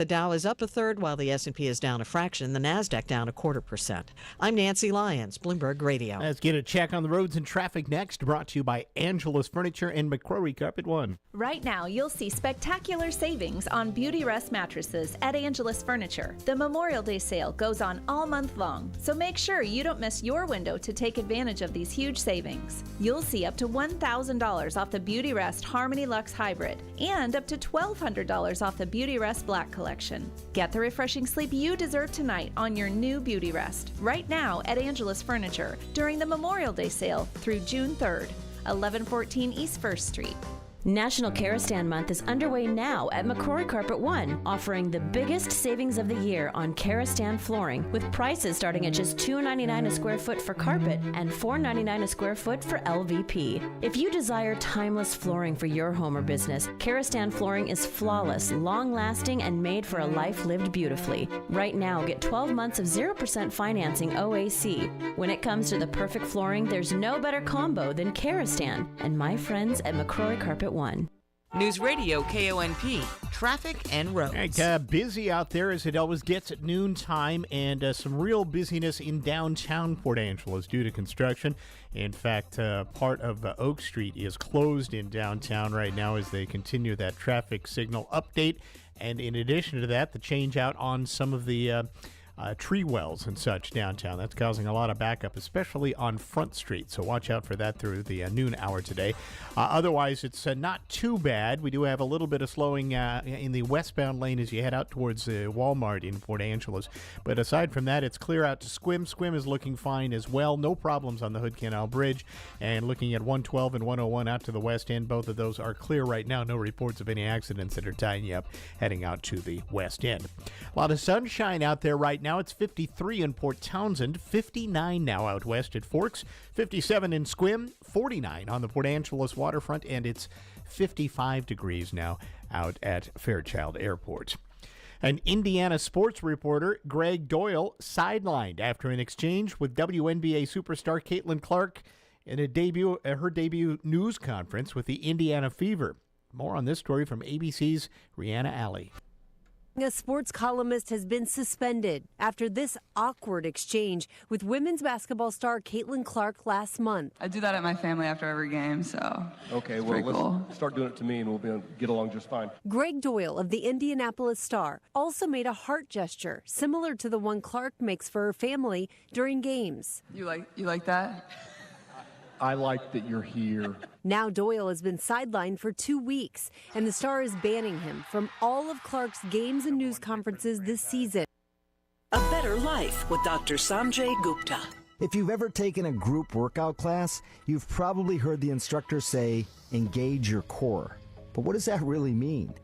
The Dow is up a third, while the S&P is down a fraction. The Nasdaq down 0.25%. I'm Nancy Lyons, Bloomberg Radio. Let's get a check on the roads and traffic next, brought to you by Angela's Furniture and McCrory Carpet One. Right now, you'll see spectacular savings on Beauty Rest mattresses at Angela's Furniture. The Memorial Day sale goes on all month long, so make sure you don't miss your window to take advantage of these huge savings. You'll see up to $1,000 off the Beauty Rest Harmony Luxe Hybrid and up to $1,200 off the Beauty Rest Black Collection. Get the refreshing sleep you deserve tonight on your new Beauty Rest right now at Angela's Furniture during the Memorial Day sale through June 3rd, 1114 East 1st Street. National Karastan Month is underway now at McCrory Carpet One, offering the biggest savings of the year on Karastan flooring, with prices starting at just $2.99 a square foot for carpet and $4.99 a square foot for LVP. If you desire timeless flooring for your home or business, Karastan flooring is flawless, long-lasting, and made for a life lived beautifully. Right now, get 12 months of 0% financing OAC. When it comes to the perfect flooring, there's no better combo than Karastan and my friends at McCrory Carpet One. Newsradio KONP, traffic and roads. Right, busy out there as it always gets at noontime, and some real busyness in downtown Port Angeles due to construction. In fact, part of Oak Street is closed in downtown right now as they continue that traffic signal update. And in addition to that, the change out on some of the tree wells and such downtown. That's causing a lot of backup, especially on Front Street. So watch out for that through the noon hour today. Otherwise, it's not too bad. We do have a little bit of slowing in the westbound lane as you head out towards Walmart in Port Angeles. But aside from that, it's clear out to Squim. Squim is looking fine as well. No problems on the Hood Canal Bridge. And looking at 112 and 101 out to the west end, both of those are clear right now. No reports of any accidents that are tying you up heading out to the west end. A lot of sunshine out there right now. It's 53 in Port Townsend, 59 now out west at Forks, 57 in Squim, 49 on the Port Angeles waterfront, and it's 55 degrees now out at Fairchild Airport. An Indiana sports reporter, Greg Doyle, sidelined after an exchange with WNBA superstar Caitlin Clark in her debut news conference with the Indiana Fever. More on this story from ABC's Rihanna Alley. A sports columnist has been suspended after this awkward exchange with women's basketball star Caitlin Clark last month. I do that at my family after every game, so okay, well, let's start doing it to me and we'll get along just fine. Greg Doyle of the Indianapolis Star also made a heart gesture similar to the one Clark makes for her family during games. You like that? I like that you're here. Now Doyle has been sidelined for 2 weeks, and the Star is banning him from all of Clark's games and news conferences this season. A better life with Dr. Sanjay Gupta. If you've ever taken a group workout class, you've probably heard the instructor say, engage your core. But what does that really mean?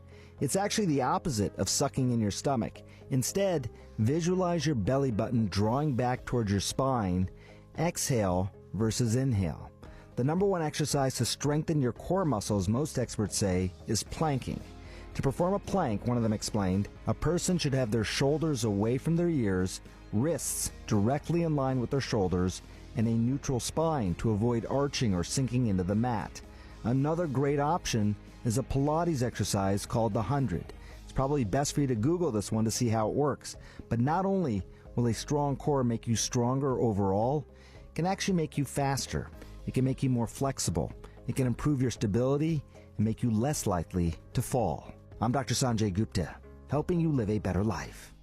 It's actually the opposite of sucking in your stomach. Instead, visualize your belly button drawing back towards your spine. Exhale versus inhale. The number one exercise to strengthen your core muscles, most experts say, is planking. To perform a plank, one of them explained, a person should have their shoulders away from their ears, wrists directly in line with their shoulders, and a neutral spine to avoid arching or sinking into the mat. Another great option is a Pilates exercise called the 100. It's probably best for you to Google this one to see how it works. But not only will a strong core make you stronger overall, it can actually make you faster. It can make you more flexible. It can improve your stability and make you less likely to fall. I'm Dr. Sanjay Gupta, helping you live a better life.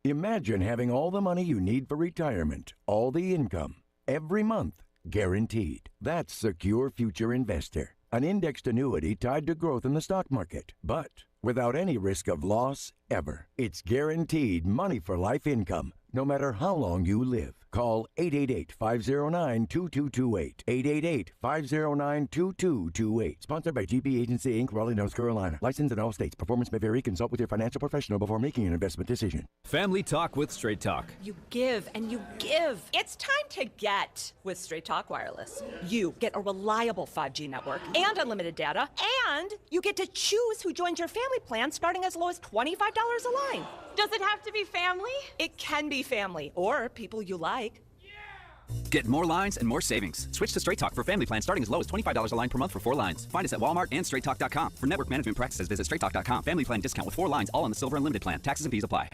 Imagine having all the money you need for retirement, all the income, every month, guaranteed. That's Secure Future Investor, an indexed annuity tied to growth in the stock market, but without any risk of loss ever. It's guaranteed money for life income, no matter how long you live. Call 888-509-2228. 888-509-2228. Sponsored by GP Agency, Inc., Raleigh, North Carolina. Licensed in all states. Performance may vary. Consult with your financial professional before making an investment decision. Family Talk with Straight Talk. You give and you give. It's time to get with Straight Talk Wireless. You get a reliable 5G network and unlimited data, and you get to choose who joins your family plan starting as low as $25 a line. Does it have to be family? It can be family or people you like. Get more lines and more savings. Switch to Straight Talk for family plans starting as low as $25 a line per month for 4 lines. Find us at Walmart and straighttalk.com. For network management practices, visit straighttalk.com. Family plan discount with 4 lines, all on the Silver Unlimited plan. Taxes and fees apply.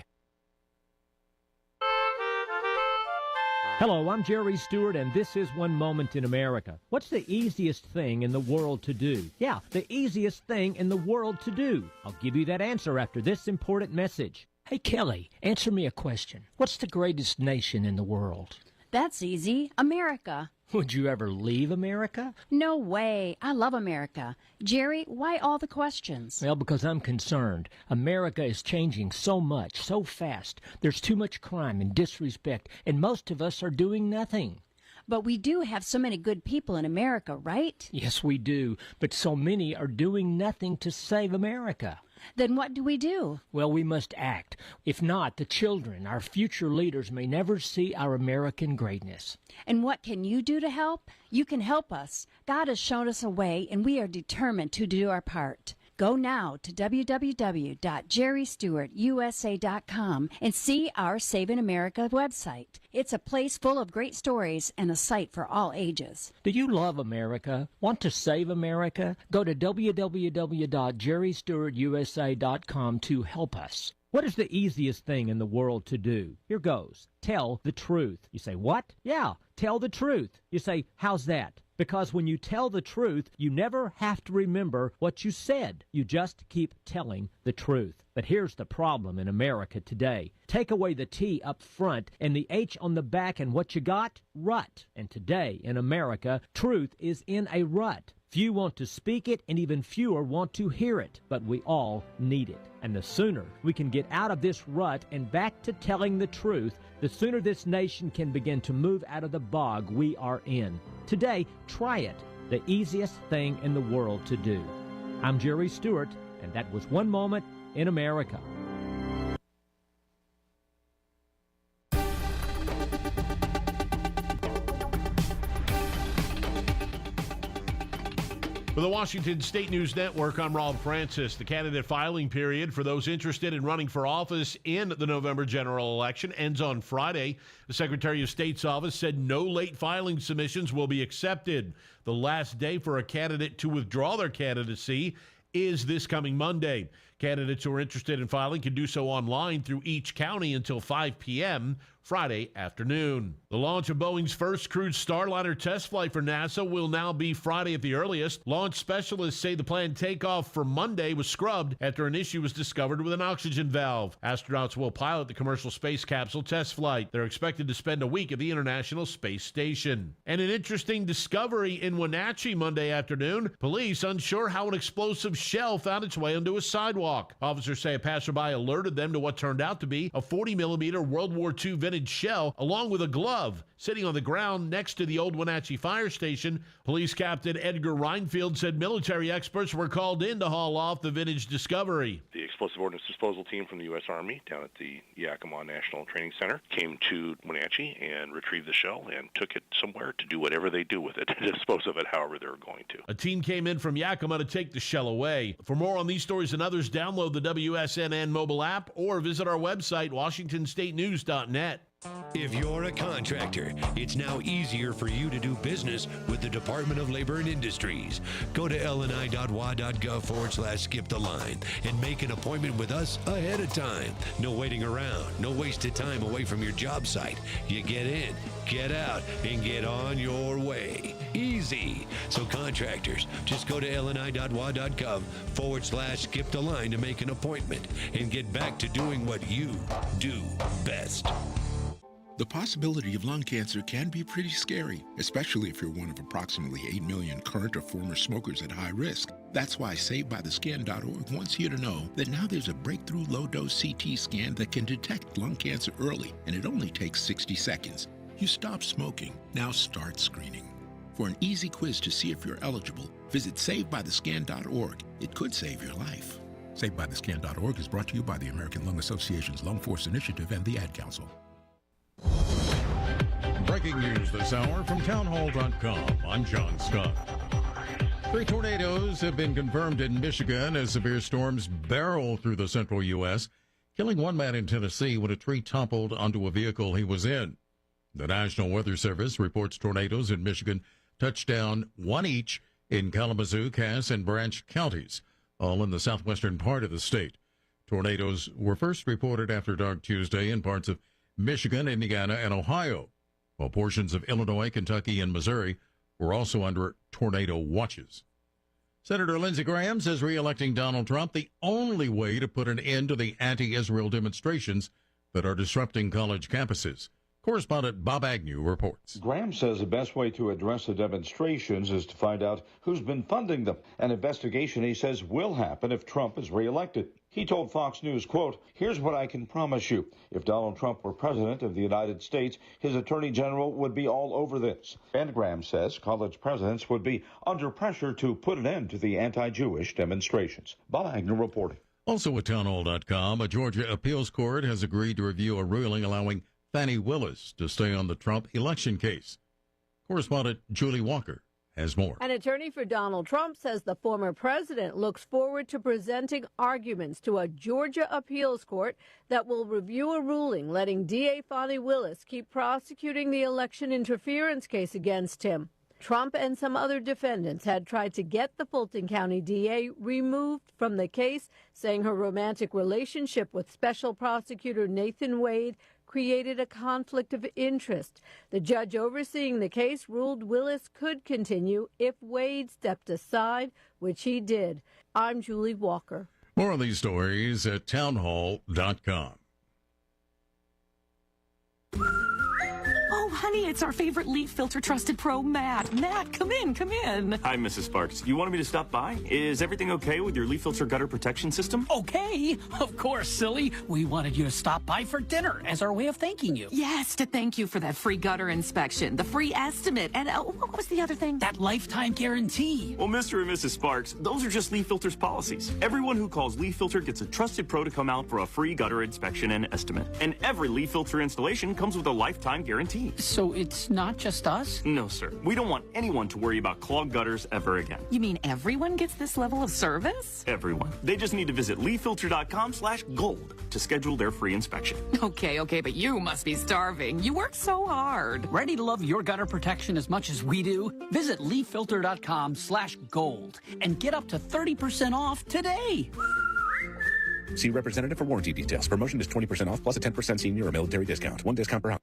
Hello, I'm Jerry Stewart, and this is One Moment in America. What's the easiest thing in the world to do? Yeah, the easiest thing in the world to do. I'll give you that answer after this important message. Hey, Kelly, answer me a question. What's the greatest nation in the world? That's easy. America. Would you ever leave America? No way. I love America. Jerry, why all the questions? Well, because I'm concerned. America is changing so much, so fast. There's too much crime and disrespect, and most of us are doing nothing. But we do have so many good people in America, right? Yes, we do. But so many are doing nothing to save America. Then what do we do? Well, we must act. If not, the children, our future leaders, may never see our American greatness. And what can you do to help? You can help us. God has shown us a way, and we are determined to do our part. Go now to www.jerrystewartusa.com and see our Saving America website. It's a place full of great stories and a site for all ages. Do you love America? Want to save America? Go to www.jerrystewartusa.com to help us. What is the easiest thing in the world to do? Here goes. Tell the truth. You say, what? Yeah, tell the truth. You say, how's that? Because when you tell the truth, you never have to remember what you said. You just keep telling the truth. But here's the problem in America today. Take away the T up front and the H on the back, and what you got? Rut. And today in America, truth is in a rut. Few want to speak it, and even fewer want to hear it, but we all need it. And the sooner we can get out of this rut and back to telling the truth, the sooner this nation can begin to move out of the bog we are in. Today, try it, the easiest thing in the world to do. I'm Jerry Stewart, and that was One Moment in America. For the Washington State News Network, I'm Rob Francis. The candidate filing period for those interested in running for office in the November general election ends on Friday. The Secretary of State's office said no late filing submissions will be accepted. The last day for a candidate to withdraw their candidacy is this coming Monday. Candidates who are interested in filing can do so online through each county until 5 p.m. Friday afternoon. The launch of Boeing's first crewed Starliner test flight for NASA will now be Friday at the earliest. Launch specialists say the planned takeoff for Monday was scrubbed after an issue was discovered with an oxygen valve. Astronauts will pilot the commercial space capsule test flight. They're expected to spend a week at the International Space Station. And an interesting discovery in Wenatchee Monday afternoon. Police unsure how an explosive shell found its way onto a sidewalk. Officers say a passerby alerted them to what turned out to be a 40-millimeter World War II vintage shell, along with a glove, sitting on the ground next to the old Wenatchee Fire Station. Police Captain Edgar Reinfield said military experts were called in to haul off the vintage discovery. The Explosive Ordnance Disposal Team from the U.S. Army down at the Yakima National Training Center came to Wenatchee and retrieved the shell and took it somewhere to do whatever they do with it, to dispose of it however they're going to. A team came in from Yakima to take the shell away. For more on these stories and others, download the WSNN mobile app or visit our website, WashingtonStateNews.net. If you're a contractor, it's now easier for you to do business with the Department of Labor and Industries. Go to lni.wa.gov/skip the line and make an appointment with us ahead of time. No waiting around, no wasted time away from your job site. You get in, get out, and get on your way. Easy. So contractors, just go to lni.wa.gov/skip the line to make an appointment and get back to doing what you do best. The possibility of lung cancer can be pretty scary, especially if you're one of approximately 8 million current or former smokers at high risk. That's why SaveByTheScan.org wants you to know that now there's a breakthrough low-dose CT scan that can detect lung cancer early, and it only takes 60 seconds. You stop smoking, now start screening. For an easy quiz to see if you're eligible, visit SaveByTheScan.org. It could save your life. SaveByTheScan.org is brought to you by the American Lung Association's Lung Force Initiative and the Ad Council. Breaking news this hour from townhall.com. I'm John Scott. 3 tornadoes have been confirmed in Michigan as severe storms barrel through the central U.S., killing one man in Tennessee when a tree toppled onto a vehicle he was in. The National Weather Service reports tornadoes in Michigan touched down one each in Kalamazoo, Cass, and Branch counties, all in the southwestern part of the state. Tornadoes were first reported after dark Tuesday in parts of Michigan, Indiana, and Ohio, while portions of Illinois, Kentucky, and Missouri were also under tornado watches. Senator Lindsey Graham says re-electing Donald Trump the only way to put an end to the anti-Israel demonstrations that are disrupting college campuses. Correspondent Bob Agnew reports. Graham says the best way to address the demonstrations is to find out who's been funding them. An investigation, he says, will happen if Trump is reelected. He told Fox News, quote, "Here's what I can promise you. If Donald Trump were president of the United States, his attorney general would be all over this." And Graham says college presidents would be under pressure to put an end to the anti-Jewish demonstrations. Bob Agnew reporting. Also at townhall.com, a Georgia appeals court has agreed to review a ruling allowing Fani Willis to stay on the Trump election case. Correspondent Julie Walker has more. An attorney for Donald Trump says the former president looks forward to presenting arguments to a Georgia appeals court that will review a ruling letting DA Fani Willis keep prosecuting the election interference case against him. Trump and some other defendants had tried to get the Fulton County DA removed from the case, saying her romantic relationship with Special Prosecutor Nathan Wade created a conflict of interest. The judge overseeing the case ruled Willis could continue if Wade stepped aside, which he did. I'm Julie Walker. More on these stories at townhall.com. Oh, honey, it's our favorite leaf filter trusted pro, Matt. Matt, come in, come in. Hi, Mrs. Sparks. You wanted me to stop by? Is everything okay with your leaf filter gutter protection system? Okay, of course, silly. We wanted you to stop by for dinner as our way of thanking you. Yes, to thank you for that free gutter inspection, the free estimate, and what was the other thing? That lifetime guarantee. Well, Mr. and Mrs. Sparks, those are just Leaf Filter's policies. Everyone who calls Leaf Filter gets a trusted pro to come out for a free gutter inspection and estimate. And every Leaf Filter installation comes with a lifetime guarantee. So it's not just us? No, sir. We don't want anyone to worry about clogged gutters ever again. You mean everyone gets this level of service? Everyone. They just need to visit leaffilter.com/gold to schedule their free inspection. Okay, but you must be starving. You work so hard. Ready to love your gutter protection as much as we do? Visit leaffilter.com/gold and get up to 30% off today. See representative for warranty details. Promotion is 20% off plus a 10% senior or military discount. One discount per hour.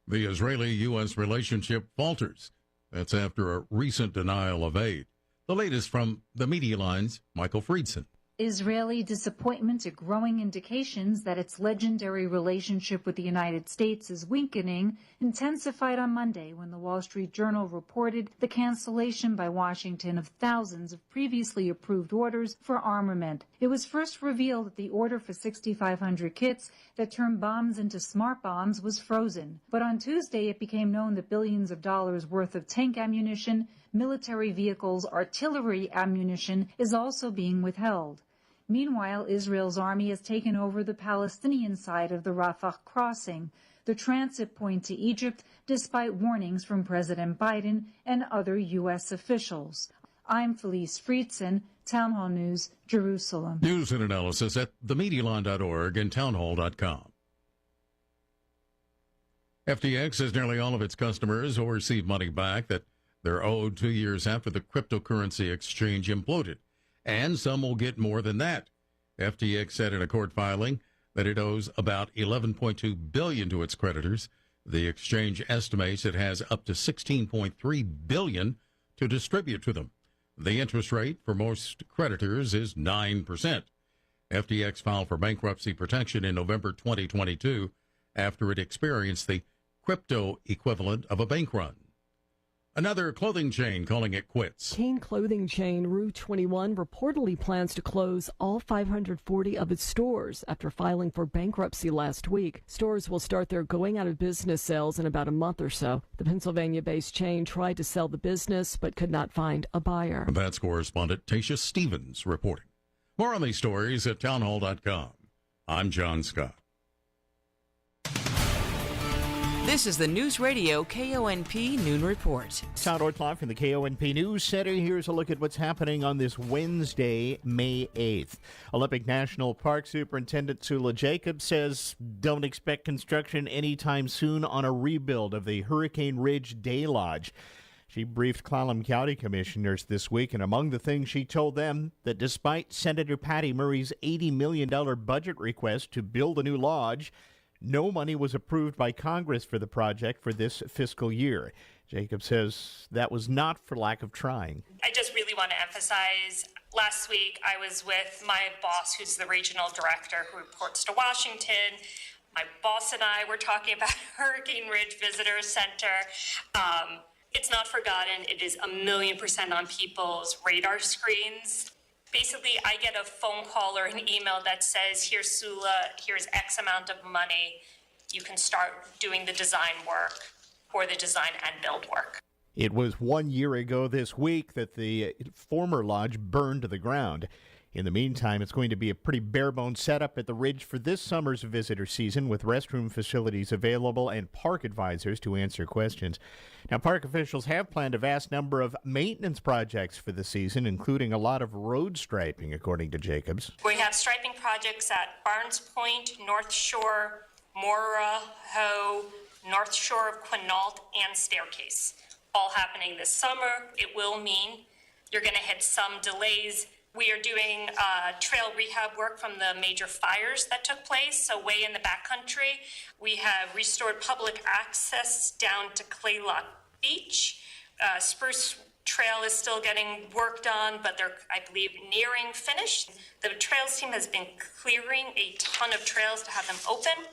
The Israeli-U.S. relationship falters. That's after a recent denial of aid. The latest from the Media Line's Michael Friedson. Israeli disappointment at growing indications that its legendary relationship with the United States is weakening intensified on Monday when the Wall Street Journal reported the cancellation by Washington of thousands of previously approved orders for armament. It was first revealed that the order for 6,500 kits that turn bombs into smart bombs was frozen. But on Tuesday, it became known that billions of dollars worth of tank ammunition, military vehicles, artillery ammunition is also being withheld. Meanwhile, Israel's army has taken over the Palestinian side of the Rafah crossing, the transit point to Egypt, despite warnings from President Biden and other U.S. officials. I'm Felice Friedson, Town Hall News, Jerusalem. News and analysis at themedialine.org and townhall.com. FTX says nearly all of its customers will receive money back that they're owed 2 years after the cryptocurrency exchange imploded. And some will get more than that. FTX said in a court filing that it owes about $11.2 billion to its creditors. The exchange estimates it has up to $16.3 billion to distribute to them. The interest rate for most creditors is 9%. FTX filed for bankruptcy protection in November 2022 after it experienced the crypto equivalent of a bank run. Another clothing chain calling it quits. Chain clothing chain Rue 21 reportedly plans to close all 540 of its stores after filing for bankruptcy last week. Stores will start their going out of business sales in about a month or so. The Pennsylvania-based chain tried to sell the business but could not find a buyer. That's correspondent Tasha Stevens reporting. More on these stories at townhall.com. I'm John Scott. This is the Newsradio KONP Noon Report. Todd Ortloff from the KONP News Center. Here's a look at what's happening on this Wednesday, May 8th. Olympic National Park Superintendent Sula Jacobs says don't expect construction anytime soon on a rebuild of the Hurricane Ridge Day Lodge. She briefed Clallam County commissioners this week, and among the things she told them that despite Senator Patty Murray's $80 million budget request to build a new lodge, no money was approved by Congress for the project for this fiscal year. Jacob says that was not for lack of trying. I just really want to emphasize, last week I was with my boss, who's the regional director who reports to Washington. My boss and I were talking about Hurricane Ridge Visitor Center. It's not forgotten. It is 1,000,000% on people's radar screens. Basically, I get a phone call or an email that says, here's Sula, here's X amount of money. You can start doing the design work or the design and build work. It was 1 year ago this week that the former lodge burned to the ground. In the meantime, it's going to be a pretty bare-bones setup at the Ridge for this summer's visitor season, with restroom facilities available and park advisors to answer questions. Now, park officials have planned a vast number of maintenance projects for the season, including a lot of road striping, according to Jacobs. We have striping projects at Barnes Point, North Shore, Mora, Ho, North Shore of Quinault, and Staircase, all happening this summer. It will mean you're going to hit some delays. We are doing trail rehab work from the major fires that took place. So way in the backcountry, we have restored public access down to Claylock Beach. Spruce Trail is still getting worked on, but they're, I believe, nearing finish. The trails team has been clearing a ton of trails to have them open.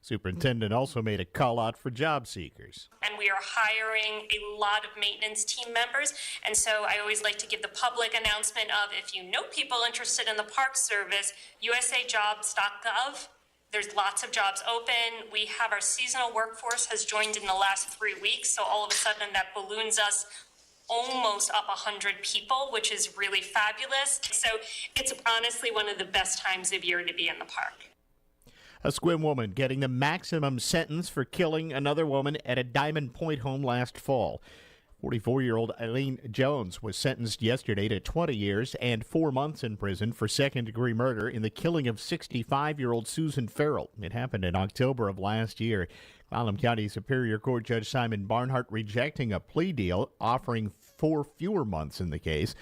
Superintendent also made a call out for job seekers. And we are hiring a lot of maintenance team members. And so I always like to give the public announcement of, if you know people interested in the Park Service, usajobs.gov. There's lots of jobs open. We have our seasonal workforce has joined in the last 3 weeks. So all of a sudden that balloons us almost up 100 people, which is really fabulous. So it's honestly one of the best times of year to be in the park. A Sequim woman getting the maximum sentence for killing another woman at a Diamond Point home last fall. 44-year-old Eileen Jones was sentenced yesterday to 20 years and 4 months in prison for second-degree murder in the killing of 65-year-old Susan Farrell. It happened in October of last year. Clallam County Superior Court Judge Simon Barnhart rejecting a plea deal, offering 4 fewer months in the case.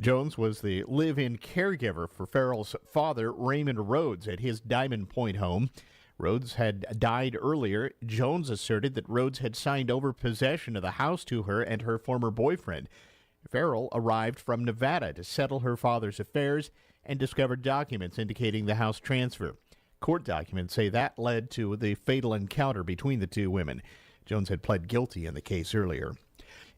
Jones was the live-in caregiver for Farrell's father, Raymond Rhodes, at his Diamond Point home. Rhodes had died earlier. Jones asserted that Rhodes had signed over possession of the house to her and her former boyfriend. Farrell arrived from Nevada to settle her father's affairs and discovered documents indicating the house transfer. Court documents say that led to the fatal encounter between the two women. Jones had pled guilty in the case earlier.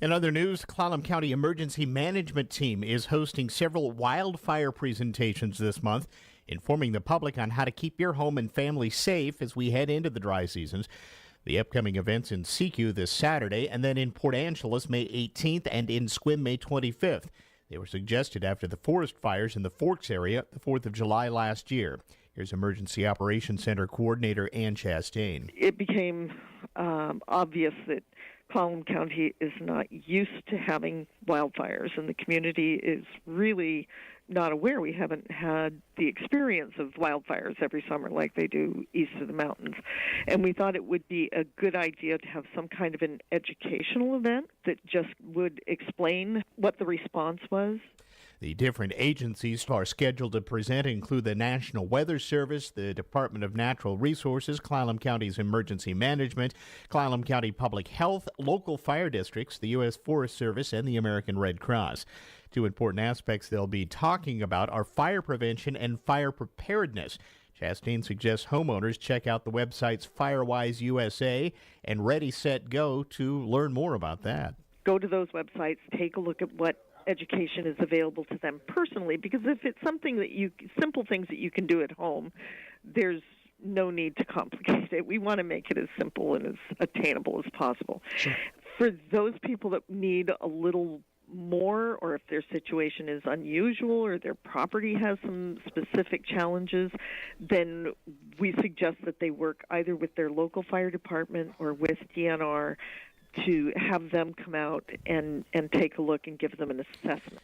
In other news, Clallam County Emergency Management Team is hosting several wildfire presentations this month, informing the public on how to keep your home and family safe as we head into the dry seasons. The upcoming events in Sequim this Saturday, and then in Port Angeles May 18th and in Sequim May 25th. They were suggested after the forest fires in the Forks area the 4th of July last year. Here's Emergency Operations Center Coordinator Ann Chastain. It became obvious that Clallam County is not used to having wildfires, and the community is really not aware. We haven't had the experience of wildfires every summer like they do east of the mountains. And we thought it would be a good idea to have some kind of an educational event that just would explain what the response was. The different agencies are scheduled to present include the National Weather Service, the Department of Natural Resources, Clallam County's Emergency Management, Clallam County Public Health, local fire districts, the U.S. Forest Service, and the American Red Cross. Two important aspects they'll be talking about are fire prevention and fire preparedness. Chastain suggests homeowners check out the websites FireWise USA and Ready, Set, Go to learn more about that. Go to those websites, take a look at what education is available to them personally, because if it's something that simple things that you can do at home, there's no need to complicate it. We want to make it as simple and as attainable as possible. Sure. For those people that need a little more, or if their situation is unusual or their property has some specific challenges, then we suggest that they work either with their local fire department or with DNR to have them come out and take a look and give them an assessment.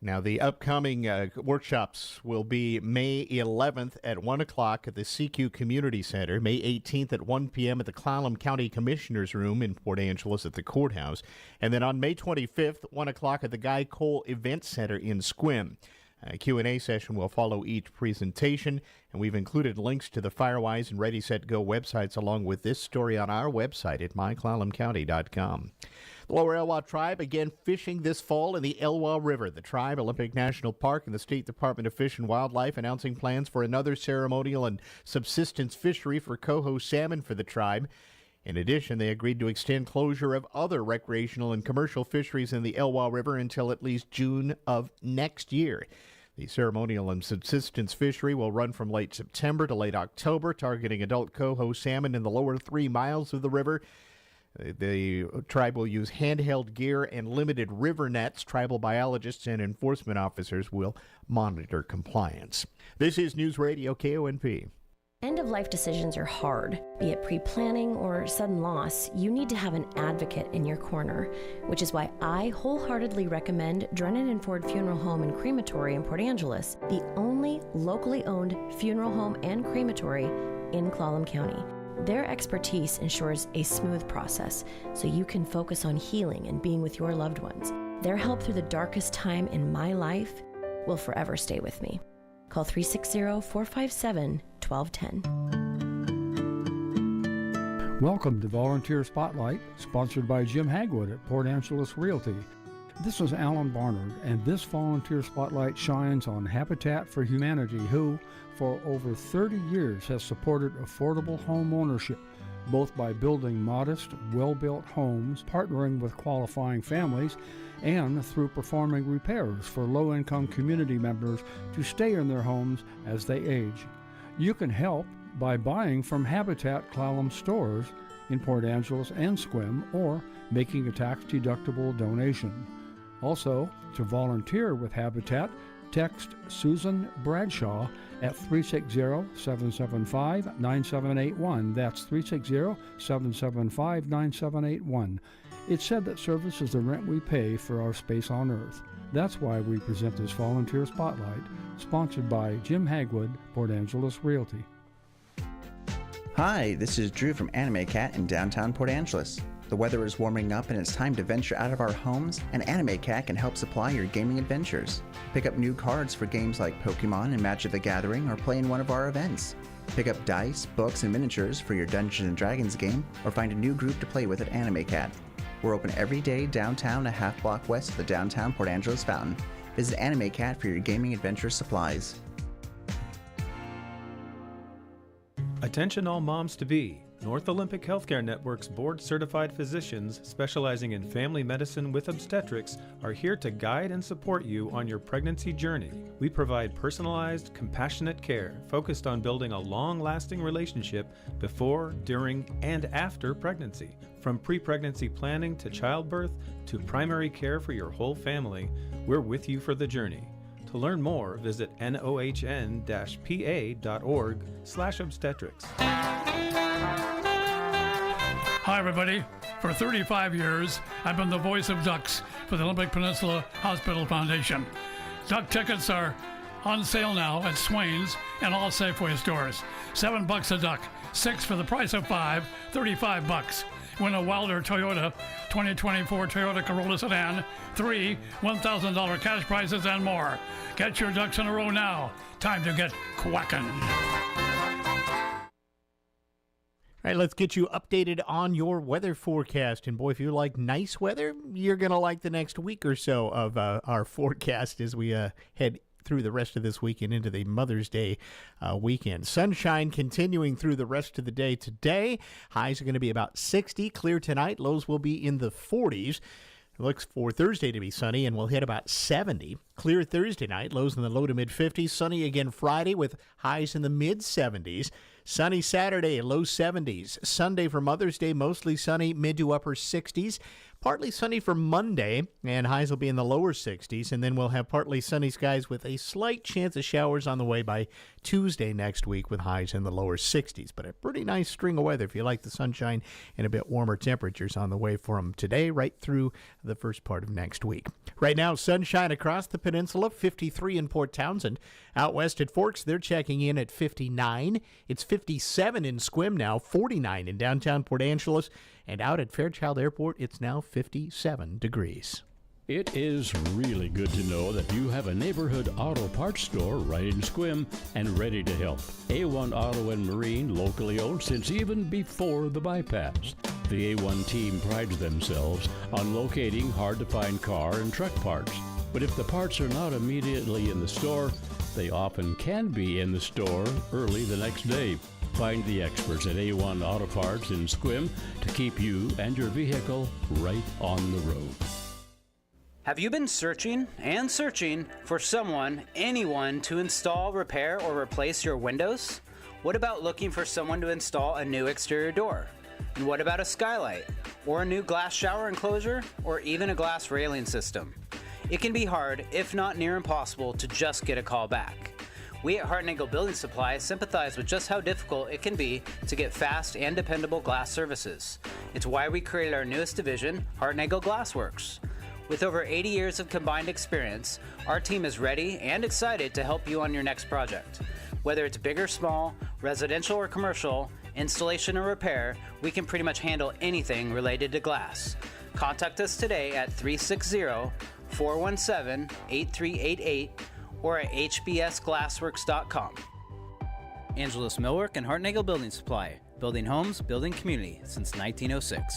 Now, the upcoming workshops will be May 11th at 1 o'clock at the CQ Community Center, May 18th at 1 p.m. at the Clallam County Commissioner's Room in Port Angeles at the courthouse, and then on May 25th, 1 o'clock at the Guy Cole Event Center in Sequim. A Q&A session will follow each presentation, and we've included links to the Firewise and Ready, Set, Go websites along with this story on our website at myclallamcounty.com. The Lower Elwha Tribe again fishing this fall in the Elwha River. The Tribe, Olympic National Park, and the State Department of Fish and Wildlife announcing plans for another ceremonial and subsistence fishery for coho salmon for the Tribe. In addition, they agreed to extend closure of other recreational and commercial fisheries in the Elwha River until at least June of next year. The ceremonial and subsistence fishery will run from late September to late October, targeting adult coho salmon in the lower 3 miles of the river. The tribe will use handheld gear and limited river nets. Tribal biologists and enforcement officers will monitor compliance. This is News Radio KONP. End-of-life decisions are hard. Be it pre-planning or sudden loss, you need to have an advocate in your corner, which is why I wholeheartedly recommend Drennan and Ford Funeral Home and Crematory in Port Angeles, the only locally owned funeral home and crematory in Clallam County. Their expertise ensures a smooth process so you can focus on healing and being with your loved ones. Their help through the darkest time in my life will forever stay with me. Call 360-457-1210. Welcome to Volunteer Spotlight, sponsored by Jim Hagwood at Port Angeles Realty. This is Alan Barnard, and this Volunteer Spotlight shines on Habitat for Humanity, who, for over 30 years, has supported affordable home ownership, both by building modest, well-built homes, partnering with qualifying families, and through performing repairs for low-income community members to stay in their homes as they age. You can help by buying from Habitat Clallam stores in Port Angeles and Sequim, or making a tax-deductible donation. Also, to volunteer with Habitat, text Susan Bradshaw at 360-775-9781. That's 360-775-9781. It's said that service is the rent we pay for our space on Earth. That's why we present this Volunteer Spotlight, sponsored by Jim Hagwood, Port Angeles Realty. Hi, this is Drew from Anime Cat in downtown Port Angeles. The weather is warming up and it's time to venture out of our homes, and Anime Cat can help supply your gaming adventures. Pick up new cards for games like Pokemon and Magic the Gathering, or play in one of our events. Pick up dice, books, and miniatures for your Dungeons & Dragons game, or find a new group to play with at Anime Cat. We're open every day downtown, a half block west of the downtown Port Angeles Fountain. Visit Anime Cat for your gaming adventure supplies. Attention all moms-to-be. North Olympic Healthcare Network's board-certified physicians specializing in family medicine with obstetrics are here to guide and support you on your pregnancy journey. We provide personalized, compassionate care focused on building a long-lasting relationship before, during, and after pregnancy. From pre-pregnancy planning to childbirth to primary care for your whole family, we're with you for the journey. To learn more, visit nohn-pa.org/obstetrics. Hi, everybody. For 35 years, I've been the voice of ducks for the Olympic Peninsula Hospital Foundation. Duck tickets are on sale now at Swain's and all Safeway stores. $7 a duck, 6 for the price of 5, $35. Win a Wilder Toyota 2024 Toyota Corolla sedan, 3 $1,000 cash prizes, and more. Get your ducks in a row now. Time to get quacking. All right, let's get you updated on your weather forecast. And boy, if you like nice weather, you're going to like the next week or so of our forecast as we head through the rest of this week and into the Mother's Day weekend. Sunshine continuing through the rest of the day today. Highs are going to be about 60. Clear tonight. Lows will be in the 40s. It looks for Thursday to be sunny, and we'll hit about 70. Clear Thursday night, lows in the low to mid-50s. Sunny again Friday with highs in the mid-70s. Sunny Saturday, low 70s. Sunday for Mother's Day, mostly sunny, mid to upper 60s. Partly sunny for Monday, and highs will be in the lower 60s, and then we'll have partly sunny skies with a slight chance of showers on the way by Tuesday next week with highs in the lower 60s. But a pretty nice string of weather if you like the sunshine and a bit warmer temperatures on the way from today right through the first part of next week. Right now, sunshine across the peninsula, 53 in Port Townsend. Out west at Forks, they're checking in at 59. It's 57 in Sequim now, 49 in downtown Port Angeles. And out at Fairchild Airport, it's now 57 degrees. It is really good to know that you have a neighborhood auto parts store right in Sequim and ready to help. A1 Auto and Marine, locally owned since even before the bypass. The A1 team prides themselves on locating hard-to-find car and truck parts. But if the parts are not immediately in the store, they often can be in the store early the next day. Find the experts at A1 Auto Parts in Sequim to keep you and your vehicle right on the road. Have you been searching and searching for anyone to install, repair, or replace your windows? What about looking for someone to install a new exterior door? And what about a skylight? Or a new glass shower enclosure? Or even a glass railing system? It can be hard, if not near impossible, to just get a call back. We at Hart & Nagel Building Supply sympathize with just how difficult it can be to get fast and dependable glass services. It's why we created our newest division, Hart & Nagel Glassworks. With over 80 years of combined experience, our team is ready and excited to help you on your next project. Whether it's big or small, residential or commercial, installation or repair, we can pretty much handle anything related to glass. Contact us today at 360-417-8388 or at hbsglassworks.com. Angeles Millwork and Hart & Nagel Building Supply. Building homes, building community since 1906.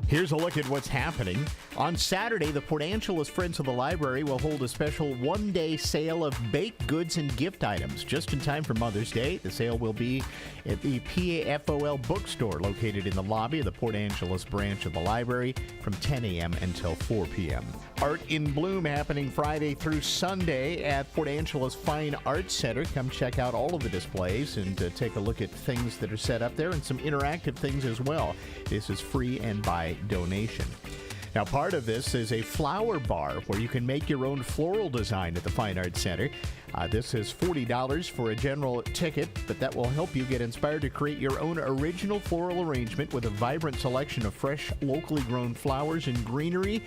Here's a look at what's happening. On Saturday, the Port Angeles Friends of the Library will hold a special one-day sale of baked goods and gift items just in time for Mother's Day. The sale will be at the PAFOL bookstore located in the lobby of the Port Angeles branch of the library from 10 a.m. until 4 p.m. Art in Bloom happening Friday through Sunday at Port Angeles Fine Arts Center. Come check out all of the displays and take a look at things that are set up there and some interactive things as well. This is free and by donation. Now, part of this is a flower bar where you can make your own floral design at the Fine Arts Center. This is $40 for a general ticket, but that will help you get inspired to create your own original floral arrangement with a vibrant selection of fresh, locally grown flowers and greenery.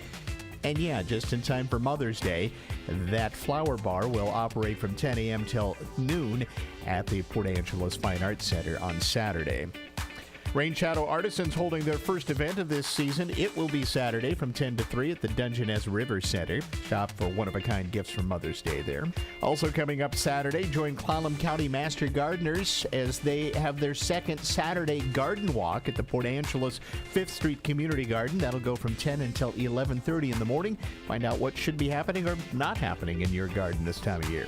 And yeah, just in time for Mother's Day, that flower bar will operate from 10 a.m. till noon at the Port Angeles Fine Arts Center on Saturday. Rain Shadow Artisans holding their first event of this season. It will be Saturday from 10 to 3 at the Dungeness River Center. Shop for one-of-a-kind gifts for Mother's Day there. Also coming up Saturday, join Clallam County Master Gardeners as they have their second Saturday garden walk at the Port Angeles 5th Street Community Garden. That'll go from 10 until 11:30 in the morning. Find out what should be happening or not happening in your garden this time of year.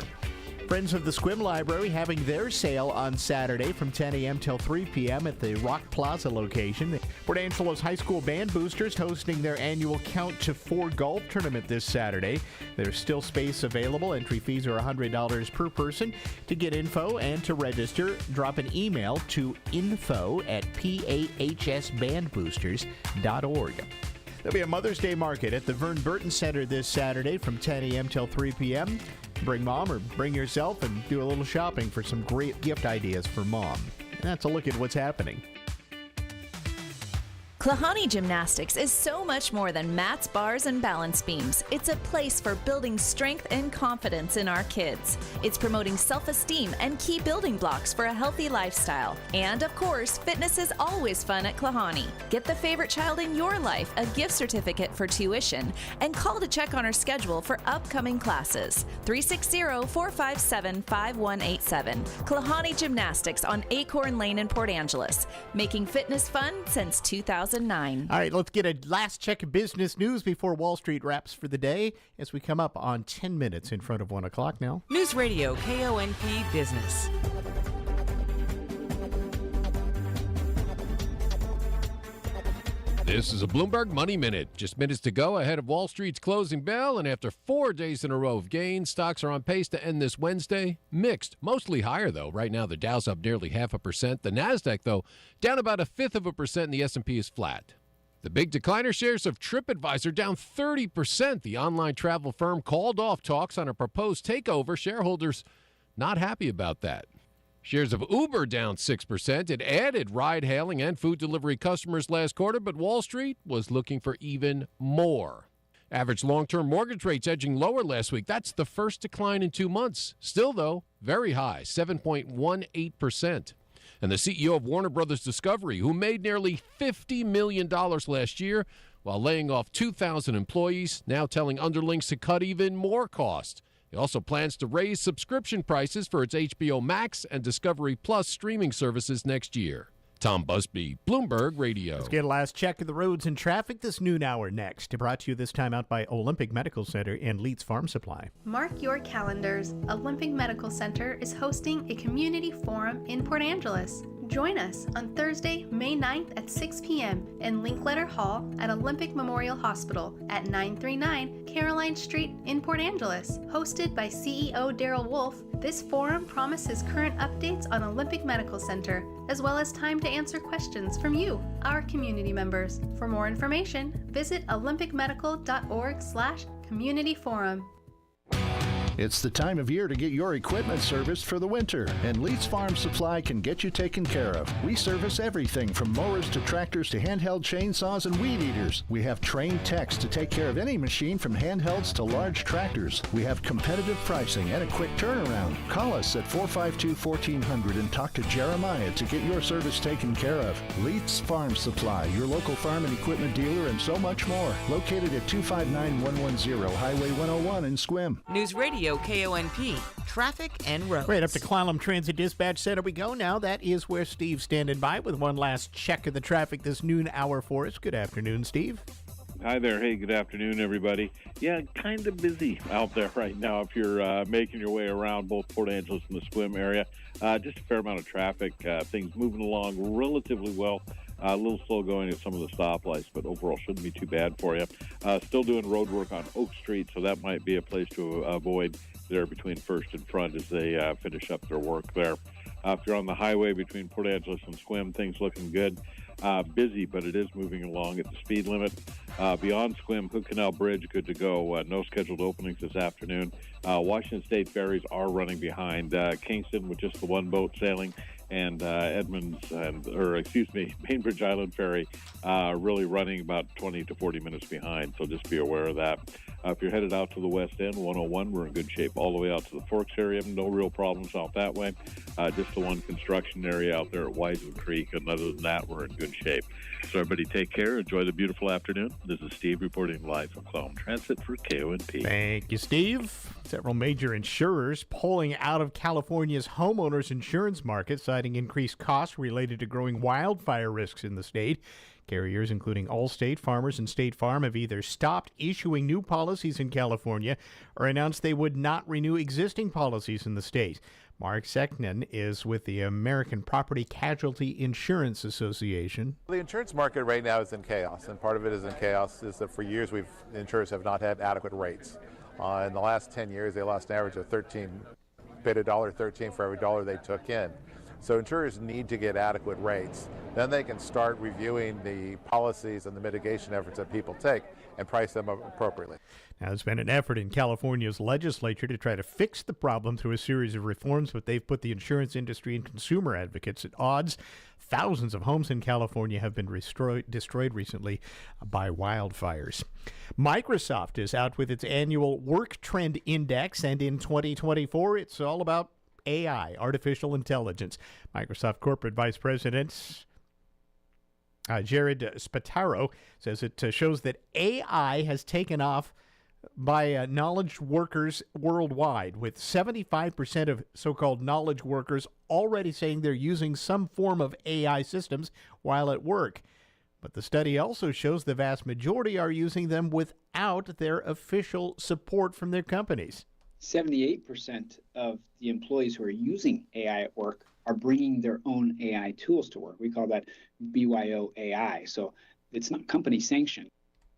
Friends of the Sequim Library having their sale on Saturday from 10 a.m. till 3 p.m. at the Rock Plaza location. Port Angeles High School Band Boosters hosting their annual Count to 4 golf tournament this Saturday. There's still space available. Entry fees are $100 per person. To get info and to register, drop an email to info@pahsbandboosters.org. There'll be a Mother's Day market at the Vern Burton Center this Saturday from 10 a.m. till 3 p.m. Bring mom or bring yourself and do a little shopping for some great gift ideas for mom. And that's a look at what's happening. Klahani Gymnastics is so much more than mats, bars, and balance beams. It's a place for building strength and confidence in our kids. It's promoting self-esteem and key building blocks for a healthy lifestyle. And, of course, fitness is always fun at Klahani. Get the favorite child in your life a gift certificate for tuition and call to check on our schedule for upcoming classes. 360-457-5187. Klahani Gymnastics on Acorn Lane in Port Angeles. Making fitness fun since 2009. All right, let's get a last check of business news before Wall Street wraps for the day as we come up on 10 minutes in front of 1 o'clock now. Newsradio KONP Business. This is a Bloomberg Money Minute. Just minutes to go ahead of Wall Street's closing bell, and after 4 days in a row of gains, stocks are on pace to end this Wednesday mixed. Mostly higher, though. Right now, the Dow's up nearly 0.5%. The Nasdaq, though, down about 0.1%, and the S&P is flat. The big decliner shares of TripAdvisor down 30%. The online travel firm called off talks on a proposed takeover. Shareholders not happy about that. Shares of Uber down 6%. It added ride-hailing and food delivery customers last quarter, but Wall Street was looking for even more. Average long-term mortgage rates edging lower last week. That's the first decline in 2 months. Still, though, very high, 7.18%. And the CEO of Warner Brothers Discovery, who made nearly $50 million last year while laying off 2,000 employees, now telling underlings to cut even more cost. He also plans to raise subscription prices for its HBO Max and Discovery Plus streaming services next year. Tom Busby, Bloomberg Radio. Let's get a last check of the roads and traffic this noon hour next. Brought to you this time out by Olympic Medical Center and Leeds Farm Supply. Mark your calendars. Olympic Medical Center is hosting a community forum in Port Angeles. Join us on Thursday, May 9th at 6 p.m. in Linkletter Hall at Olympic Memorial Hospital at 939 Caroline Street in Port Angeles. Hosted by CEO Daryl Wolf, this forum promises current updates on Olympic Medical Center, as well as time to answer questions from you, our community members. For more information, visit olympicmedical.org/communityforum. It's the time of year to get your equipment serviced for the winter, and Leeds Farm Supply can get you taken care of. We service everything from mowers to tractors to handheld chainsaws and weed eaters. We have trained techs to take care of any machine from handhelds to large tractors. We have competitive pricing and a quick turnaround. Call us at 452-1400 and talk to Jeremiah to get your service taken care of. Leeds Farm Supply, your local farm and equipment dealer, and so much more. Located at 259-110 Highway 101 in Sequim. Newsradio KONP, traffic and roads. Right up to Clallam Transit Dispatch Center we go now. That is where Steve's standing by with one last check of the traffic this noon hour for us. Good afternoon, Steve. Hi there. Hey, good afternoon, everybody. Yeah, kind of busy out there right now if you're making your way around both Port Angeles and the Sequim area. Just a fair amount of traffic. Things moving along relatively well. A little slow going at some of the stoplights, but overall shouldn't be too bad for you. Still doing road work on Oak Street, so that might be a place to avoid there between First and Front as they finish up their work there. If you're on the highway between Port Angeles and Sequim, things looking good. Busy, but it is moving along at the speed limit. Beyond Sequim, Hood Canal Bridge, good to go. No scheduled openings this afternoon. Washington State ferries are running behind. Kingston with just the one boat sailing, and Bainbridge Island Ferry really running about 20 to 40 minutes behind, so just be aware of that. If you're headed out to the west end, 101, we're in good shape all the way out to the Forks area. No real problems out that way. Just the one construction area out there at Wiseman Creek, and other than that, we're in good shape. So everybody take care. Enjoy the beautiful afternoon. This is Steve reporting live from Clallam Transit for KONP. Thank you, Steve. Several major insurers pulling out of California's homeowners insurance market, citing increased costs related to growing wildfire risks in the state. Carriers, including Allstate, Farmers, and State Farm, have either stopped issuing new policies in California or announced they would not renew existing policies in the state. Mark Seknan is with the American Property Casualty Insurance Association. The insurance market right now is in chaos, and part of it is in chaos is that for years insurers have not had adequate rates. In the last 10 years, they lost an average of paid $1.13 for every dollar they took in. So insurers need to get adequate rates. Then they can start reviewing the policies and the mitigation efforts that people take and price them appropriately. Now, there's been an effort in California's legislature to try to fix the problem through a series of reforms, but they've put the insurance industry and consumer advocates at odds. Thousands of homes in California have been destroyed recently by wildfires. Microsoft is out with its annual Work Trend Index, and in 2024, it's all about AI, artificial intelligence. Microsoft Corporate Vice President Jared Spataro says it shows that AI has taken off by knowledge workers worldwide, with 75% of so-called knowledge workers already saying they're using some form of AI systems while at work. But the study also shows the vast majority are using them without their official support from their companies. 78% of the employees who are using AI at work are bringing their own AI tools to work. We call that BYO AI. So It's not company sanctioned.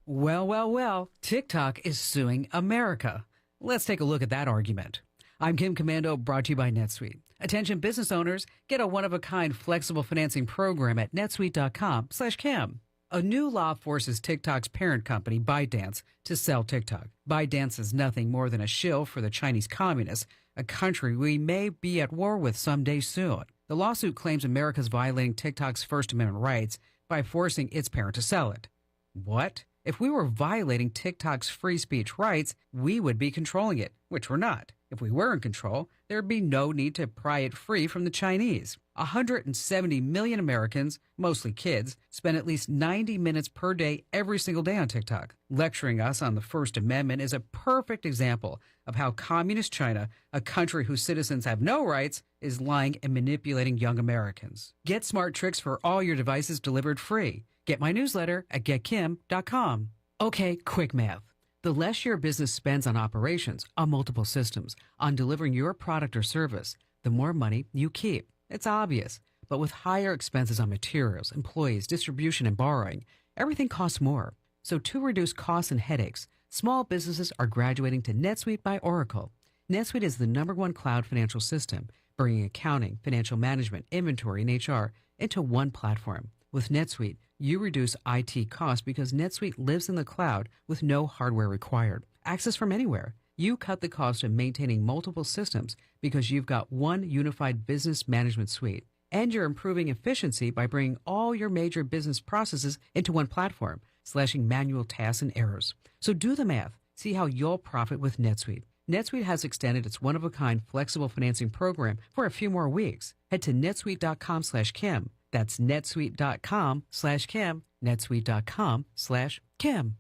Well, TikTok is suing America. Let's take a look at that argument. I'm Kim Commando, brought to you by NetSuite. Attention business owners, get a one-of-a-kind flexible financing program at netsuite.com/Kim. A new law forces TikTok's parent company, ByteDance, to sell TikTok. ByteDance is nothing more than a shill for the Chinese communists, a country we may be at war with someday soon. The lawsuit claims America's violating TikTok's First Amendment rights by forcing its parent to sell it. What? If we were violating TikTok's free speech rights, we would be controlling it, which we're not. If we were in control, there'd be no need to pry it free from the Chinese. 170 million Americans, mostly kids, spend at least 90 minutes per day every single day on TikTok. Lecturing us on the First Amendment is a perfect example of how communist China, a country whose citizens have no rights, is lying and manipulating young Americans. Get smart tricks for all your devices delivered free. Get my newsletter at getkim.com. Okay, quick math. The less your business spends on operations, on multiple systems, on delivering your product or service, the more money you keep. It's obvious. But with higher expenses on materials, employees, distribution, and borrowing, everything costs more. So to reduce costs and headaches, small businesses are graduating to NetSuite by Oracle. NetSuite is the #1 cloud financial system, bringing accounting, financial management, inventory, and HR into one platform. With NetSuite, you reduce IT costs because NetSuite lives in the cloud with no hardware required. Access from anywhere. You cut the cost of maintaining multiple systems because you've got one unified business management suite. And you're improving efficiency by bringing all your major business processes into one platform, slashing manual tasks and errors. So do the math. See how you'll profit with NetSuite. NetSuite has extended its one-of-a-kind flexible financing program for a few more weeks. Head to netsuite.com/Kim. That's netsuite.com/Kim, netsuite.com/Kim.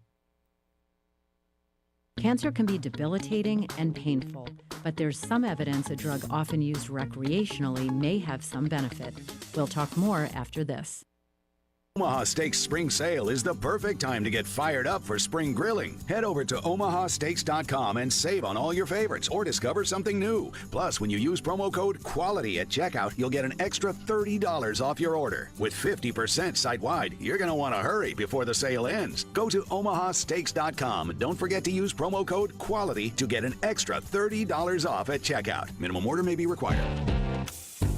Cancer can be debilitating and painful, but there's some evidence a drug often used recreationally may have some benefit. We'll talk more after this. Omaha Steaks Spring Sale is the perfect time to get fired up for spring grilling. Head over to omahasteaks.com and save on all your favorites or discover something new. Plus, when you use promo code QUALITY at checkout, you'll get an extra $30 off your order. With 50% site-wide, you're going to want to hurry before the sale ends. Go to omahasteaks.com and don't forget to use promo code QUALITY to get an extra $30 off at checkout. Minimum order may be required.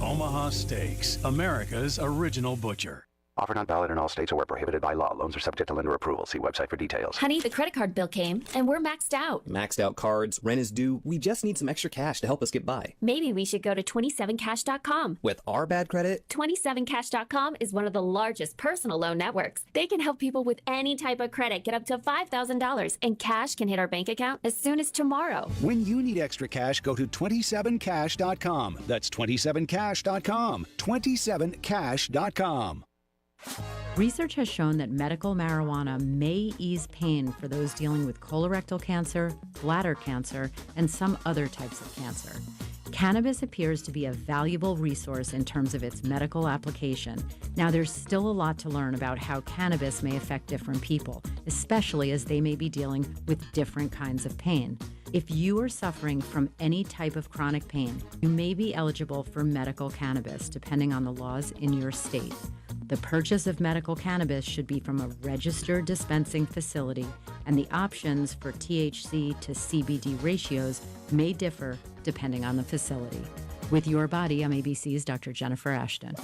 Omaha Steaks, America's original butcher. Offer not valid in all states or where prohibited by law. Loans are subject to lender approval. See website for details. Honey, the credit card bill came, and we're maxed out. Maxed out cards, rent is due. We just need some extra cash to help us get by. Maybe we should go to 27cash.com. With our bad credit? 27cash.com is one of the largest personal loan networks. They can help people with any type of credit get up to $5,000, and cash can hit our bank account as soon as tomorrow. When you need extra cash, go to 27cash.com. That's 27cash.com. 27cash.com. Research has shown that medical marijuana may ease pain for those dealing with colorectal cancer, bladder cancer, and some other types of cancer. Cannabis appears to be a valuable resource in terms of its medical application. Now, there's still a lot to learn about how cannabis may affect different people, especially as they may be dealing with different kinds of pain. If you are suffering from any type of chronic pain, you may be eligible for medical cannabis, depending on the laws in your state. The purchase of medical cannabis should be from a registered dispensing facility, and the options for THC to CBD ratios may differ depending on the facility. With Your Body, I'm ABC's Dr. Jennifer Ashton.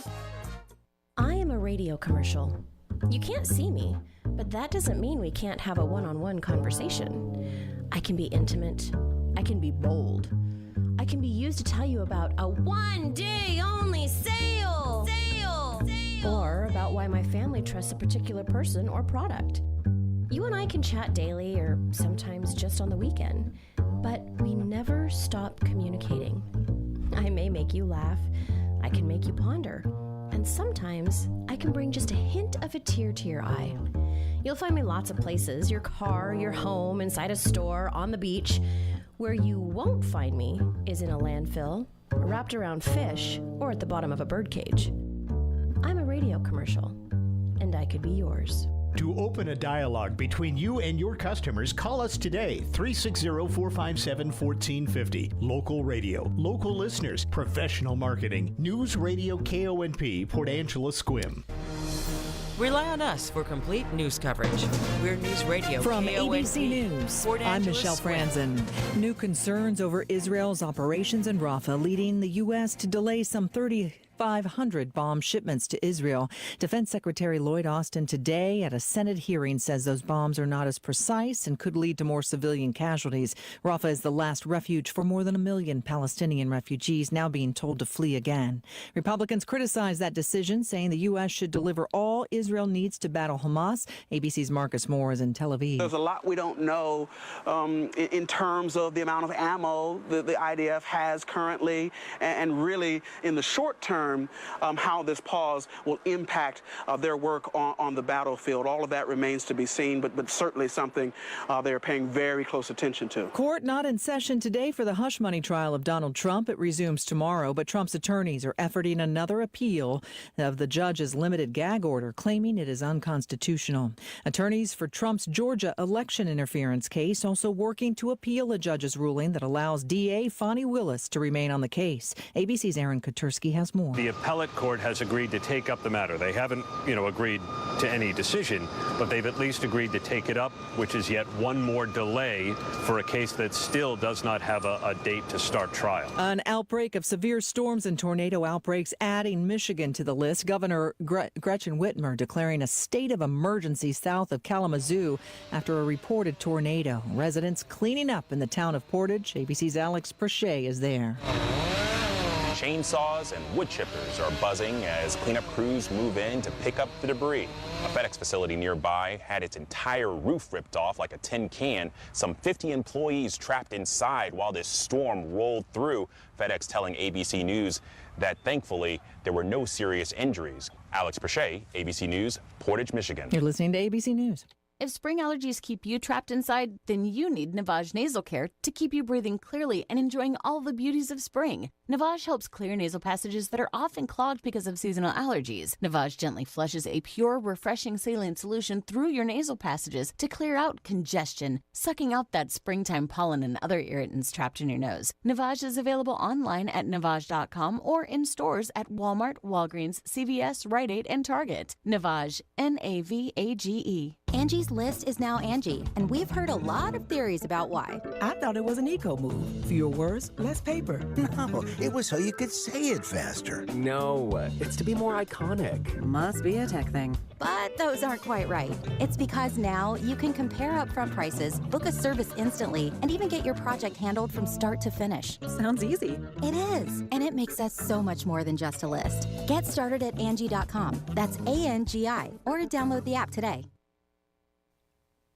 I am a radio commercial. You can't see me, but that doesn't mean we can't have a one-on-one conversation. I can be intimate. I can be bold. I can be used to tell you about a one-day-only sale! Or about why my family trusts a particular person or product. You and I can chat daily or sometimes just on the weekend, but we never stop communicating. I may make you laugh, I can make you ponder, and sometimes I can bring just a hint of a tear to your eye. You'll find me lots of places, your car, your home, inside a store, on the beach. Where you won't find me is in a landfill, wrapped around fish, or at the bottom of a birdcage. I'm a radio commercial, and I could be yours. To open a dialogue between you and your customers, call us today, 360-457-1450. Local radio, local listeners, professional marketing. Newsradio KONP, Port Angeles, Sequim. Rely on us for complete news coverage. We're Newsradio From KONP, ABC News, Port I'm Angeles Michelle Square. Franzen. New concerns over Israel's operations in Rafah leading the U.S. to delay some 3,500 bomb shipments to Israel. Defense Secretary Lloyd Austin today at a Senate hearing says those bombs are not as precise and could lead to more civilian casualties. Rafah is the last refuge for more than 1 million Palestinian refugees now being told to flee again. Republicans criticize that decision, saying the U.S. should deliver all Israel needs to battle Hamas. ABC's Marcus Moore is in Tel Aviv. There's a lot we don't know in terms of the amount of ammo that the IDF has currently, and really in the short term, how this pause will impact their work on the battlefield. All of that remains to be seen, but certainly something they are paying very close attention to. Court not in session today for the hush money trial of Donald Trump. It resumes tomorrow, but Trump's attorneys are efforting another appeal of the judge's limited gag order, claiming it is unconstitutional. Attorneys for Trump's Georgia election interference case also working to appeal a judge's ruling that allows DA Fonnie Willis to remain on the case. ABC's Aaron Kotursky has more. The appellate court has agreed to take up the matter. They haven't, agreed to any decision, but they've at least agreed to take it up, which is yet one more delay for a case that still does not have a date to start trial. An outbreak of severe storms and tornado outbreaks adding Michigan to the list. Governor Gretchen Whitmer declaring a state of emergency south of Kalamazoo after a reported tornado. Residents cleaning up in the town of Portage. ABC's Alex Prochet is there. Chainsaws and wood chippers are buzzing as cleanup crews move in to pick up the debris. A FedEx facility nearby had its entire roof ripped off like a tin can. Some 50 employees trapped inside while this storm rolled through. FedEx telling ABC News that thankfully there were no serious injuries. Alex Prochet, ABC News, Portage, Michigan. You're listening to ABC News. If spring allergies keep you trapped inside, then you need Navage Nasal Care to keep you breathing clearly and enjoying all the beauties of spring. Navage helps clear nasal passages that are often clogged because of seasonal allergies. Navage gently flushes a pure, refreshing saline solution through your nasal passages to clear out congestion, sucking out that springtime pollen and other irritants trapped in your nose. Navage is available online at Navage.com or in stores at Walmart, Walgreens, CVS, Rite Aid, and Target. Navage, Navage. Angie's List is now Angie, and we've heard a lot of theories about why. I thought it was an eco move. Fewer words, less paper. No, it was so you could say it faster. No, it's to be more iconic. Must be a tech thing. But those aren't quite right. It's because now you can compare upfront prices, book a service instantly, and even get your project handled from start to finish. Sounds easy. It is, and it makes us so much more than just a list. Get started at Angie.com. That's ANGI, or download the app today.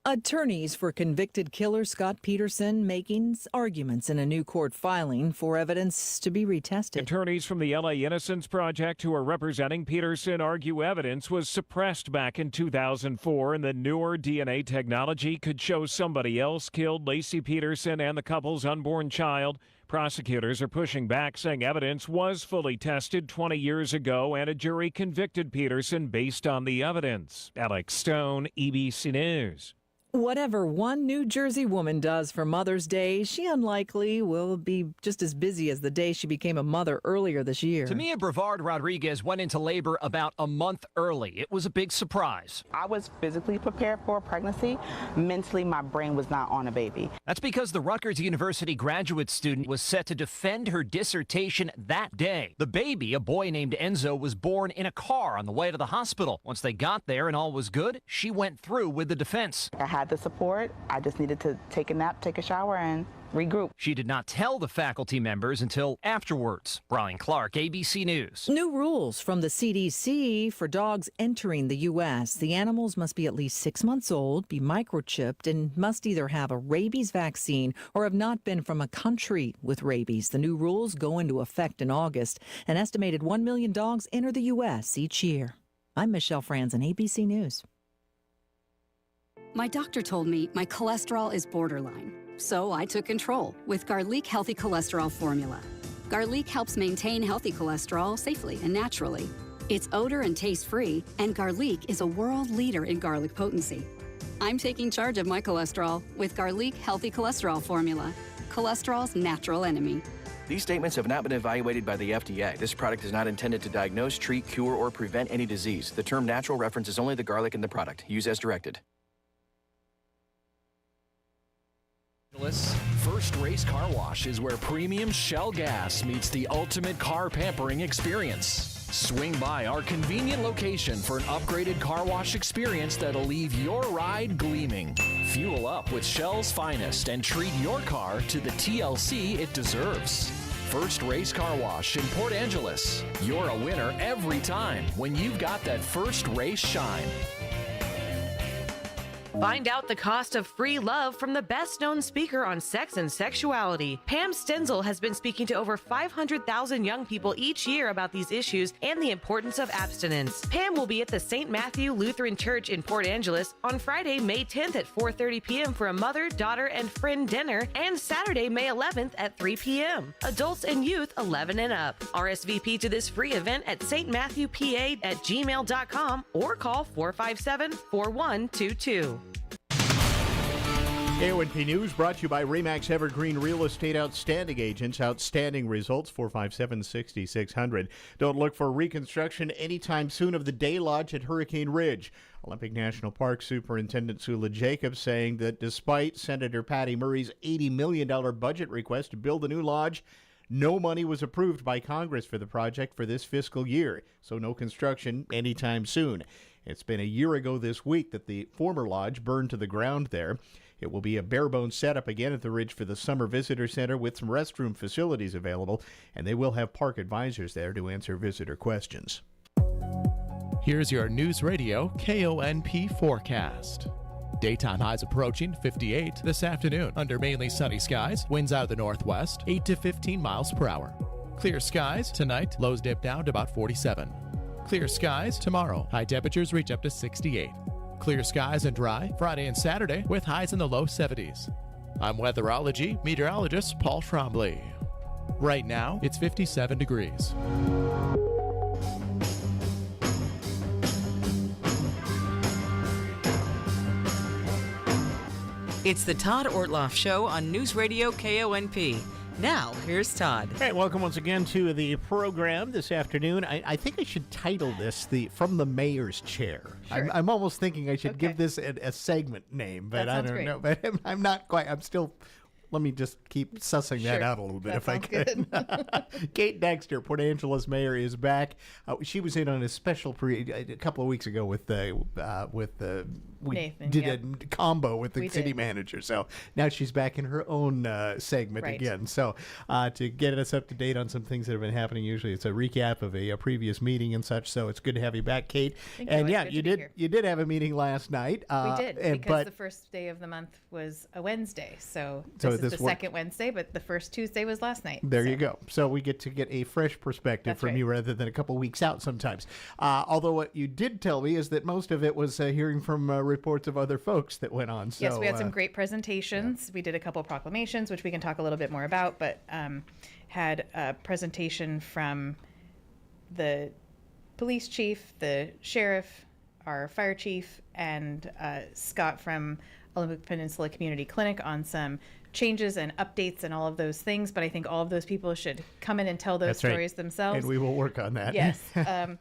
Attorneys for convicted killer Scott Peterson making arguments in a new court filing for evidence to be retested. Attorneys from the LA Innocence Project who are representing Peterson argue evidence was suppressed back in 2004 and the newer DNA technology could show somebody else killed Lacey Peterson and the couple's unborn child. Prosecutors are pushing back, saying evidence was fully tested 20 years ago and a jury convicted Peterson based on the evidence. Alex Stone, ABC News. Whatever one New Jersey woman does for Mother's Day, she unlikely will be just as busy as the day she became a mother earlier this year. Tamia Brevard Rodriguez went into labor about a month early. It was a big surprise. I was physically prepared for a pregnancy. Mentally, my brain was not on a baby. That's because the Rutgers University graduate student was set to defend her dissertation that day. The baby, a boy named Enzo, was born in a car on the way to the hospital. Once they got there and all was good, she went through with the defense. I had the support. I just needed to take a nap, take a shower, and regroup. She did not tell the faculty members until afterwards. Brian Clark, ABC News. New rules from the CDC for dogs entering the U.S. The animals must be at least 6 months old, be microchipped, and must either have a rabies vaccine or have not been from a country with rabies. The new rules go into effect in August. An estimated 1 million dogs enter the U.S. each year. I'm Michelle Franzen, ABC News. My doctor told me my cholesterol is borderline, so I took control with Garlic Healthy Cholesterol Formula. Garlic helps maintain healthy cholesterol safely and naturally. It's odor and taste-free, and Garlic is a world leader in garlic potency. I'm taking charge of my cholesterol with Garlic Healthy Cholesterol Formula, cholesterol's natural enemy. These statements have not been evaluated by the FDA. This product is not intended to diagnose, treat, cure, or prevent any disease. The term natural references only the garlic in the product. Use as directed. First Race Car Wash is where premium Shell gas meets the ultimate car pampering experience. Swing by our convenient location for an upgraded car wash experience that'll leave your ride gleaming. Fuel up with Shell's finest and treat your car to the TLC it deserves. First Race Car Wash in Port Angeles. You're a winner every time when you've got that first race shine. Find out the cost of free love from the best-known speaker on sex and sexuality. Pam Stenzel has been speaking to over 500,000 young people each year about these issues and the importance of abstinence. Pam will be at the St. Matthew Lutheran Church in Port Angeles on Friday, May 10th at 4:30 p.m. for a mother, daughter, and friend dinner, and Saturday, May 11th at 3 p.m. Adults and youth 11 and up. RSVP to this free event at stmatthewpa@gmail.com or call 457-4122. KONP News brought to you by Remax Evergreen Real Estate Outstanding Agents. Outstanding results, 457-6600. Don't look for reconstruction anytime soon of the Day Lodge at Hurricane Ridge. Olympic National Park Superintendent Sula Jacobs saying that despite Senator Patty Murray's $80 million budget request to build a new lodge, no money was approved by Congress for the project for this fiscal year, so no construction anytime soon. It's been a year ago this week that the former lodge burned to the ground there. It will be a bare-bones setup again at the Ridge for the Summer Visitor Center with some restroom facilities available, and they will have park advisors there to answer visitor questions. Here's your News Radio KONP forecast. Daytime highs approaching 58 this afternoon under mainly sunny skies. Winds out of the northwest, 8 to 15 miles per hour. Clear skies tonight, lows dip down to about 47. Clear skies tomorrow, high temperatures reach up to 68. Clear skies and dry Friday and Saturday with highs in the low 70s. I'm weatherology meteorologist Paul Trombley. Right now, it's 57 degrees. It's the Todd Ortloff Show on News Radio KONP. Now, here's Todd. All right, welcome once again to the program this afternoon. I think I should title this From the Mayor's Chair. Sure. I'm almost thinking I should give this a segment name, but I don't know. But I'm not quite. I'm still... Let me just keep sussing that out a little bit if I could. Kate Dexter, Port Angeles mayor, is back. She was in on a special a couple of weeks ago with we Nathan, did a combo with the city manager. So now she's back in her own segment again. So to get us up to date on some things that have been happening, usually it's a recap of a previous meeting and such. So it's good to have you back, Kate. Thank and you. yeah, you did have a meeting last night. We did, because the first day of the month was a Wednesday. So this is the second Wednesday, but the first Tuesday was last night. There you go. So we get to get a fresh perspective from you rather than a couple weeks out sometimes. Although what you did tell me is that most of it was hearing from reports of other folks that went on. So, yes, we had some great presentations. We did a couple proclamations, which we can talk a little bit more about, but had a presentation from the police chief, the sheriff, our fire chief, and Scott from Olympic Peninsula Community Clinic on some changes and updates and all of those things. But I think all of those people should come in and tell those stories themselves. And we will work on that. Yes. And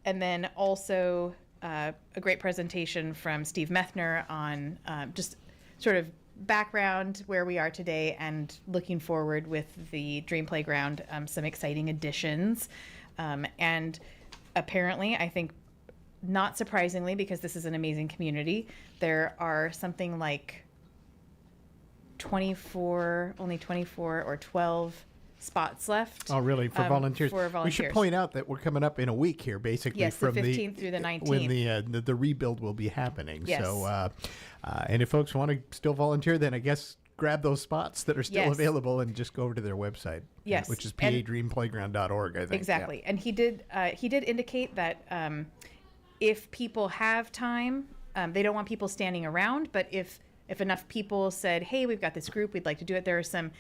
then also a great presentation from Steve Methner on just sort of background, where we are today, and looking forward with the Dream Playground, some exciting additions. And apparently, I think, not surprisingly, because this is an amazing community, there are something like 24 or 12 spots left. Oh, really? For volunteers? For volunteers. We should point out that we're coming up in a week here, basically. Yes, from the 15th through the 19th. When the rebuild will be happening. Yes. So, and if folks want to still volunteer, then I guess grab those spots that are still available and just go over to their website. Yes. Which is padreamplayground.org, I think. Exactly. Yeah. And he did indicate that if people have time, they don't want people standing around, but if enough people said, hey, we've got this group, we'd like to do it, there are some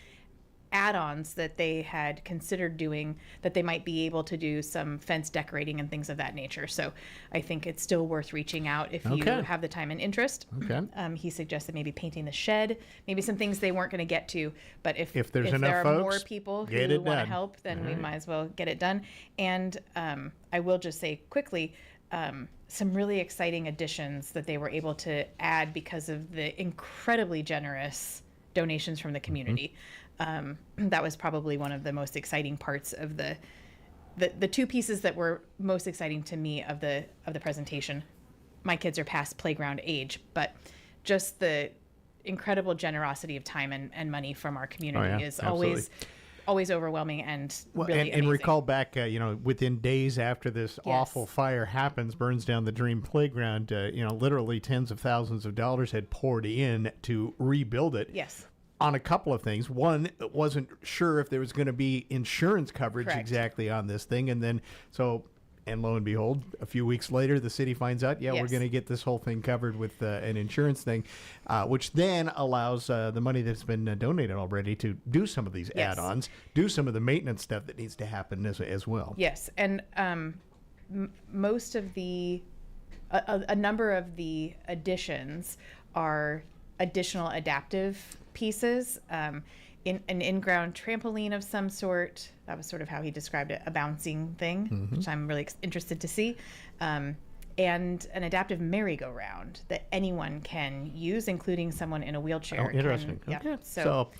add-ons that they had considered doing, that they might be able to do some fence decorating and things of that nature. So I think it's still worth reaching out if you have the time and interest. Okay. He suggested maybe painting the shed, maybe some things they weren't going to get to, but if enough there are folks, more people who get it want to done. help, then we right. might as well get it done. And I will just say quickly, some really exciting additions that they were able to add because of the incredibly generous donations from the community. That was probably one of the most exciting parts of the two pieces that were most exciting to me of the presentation. My kids are past playground age, but just the incredible generosity of time and money from our community is always overwhelming and really and amazing. recall back, within days after this awful fire happens, burns down the Dream Playground, literally tens of thousands of dollars had poured in to rebuild it. Yes. On a couple of things. One, wasn't sure if there was going to be insurance coverage Correct. exactly on this thing. And then, and lo and behold, a few weeks later, the city finds out, we're going to get this whole thing covered with an insurance thing, which then allows the money that's been donated already to do some of these add-ons, do some of the maintenance stuff that needs to happen as well. Yes, and most of a number of the additions are additional adaptive pieces, in an in-ground trampoline of some sort. That was sort of how he described it, a bouncing thing, which I'm really interested to see, and an adaptive merry-go-round that anyone can use, including someone in a wheelchair. Oh, interesting. Yeah. So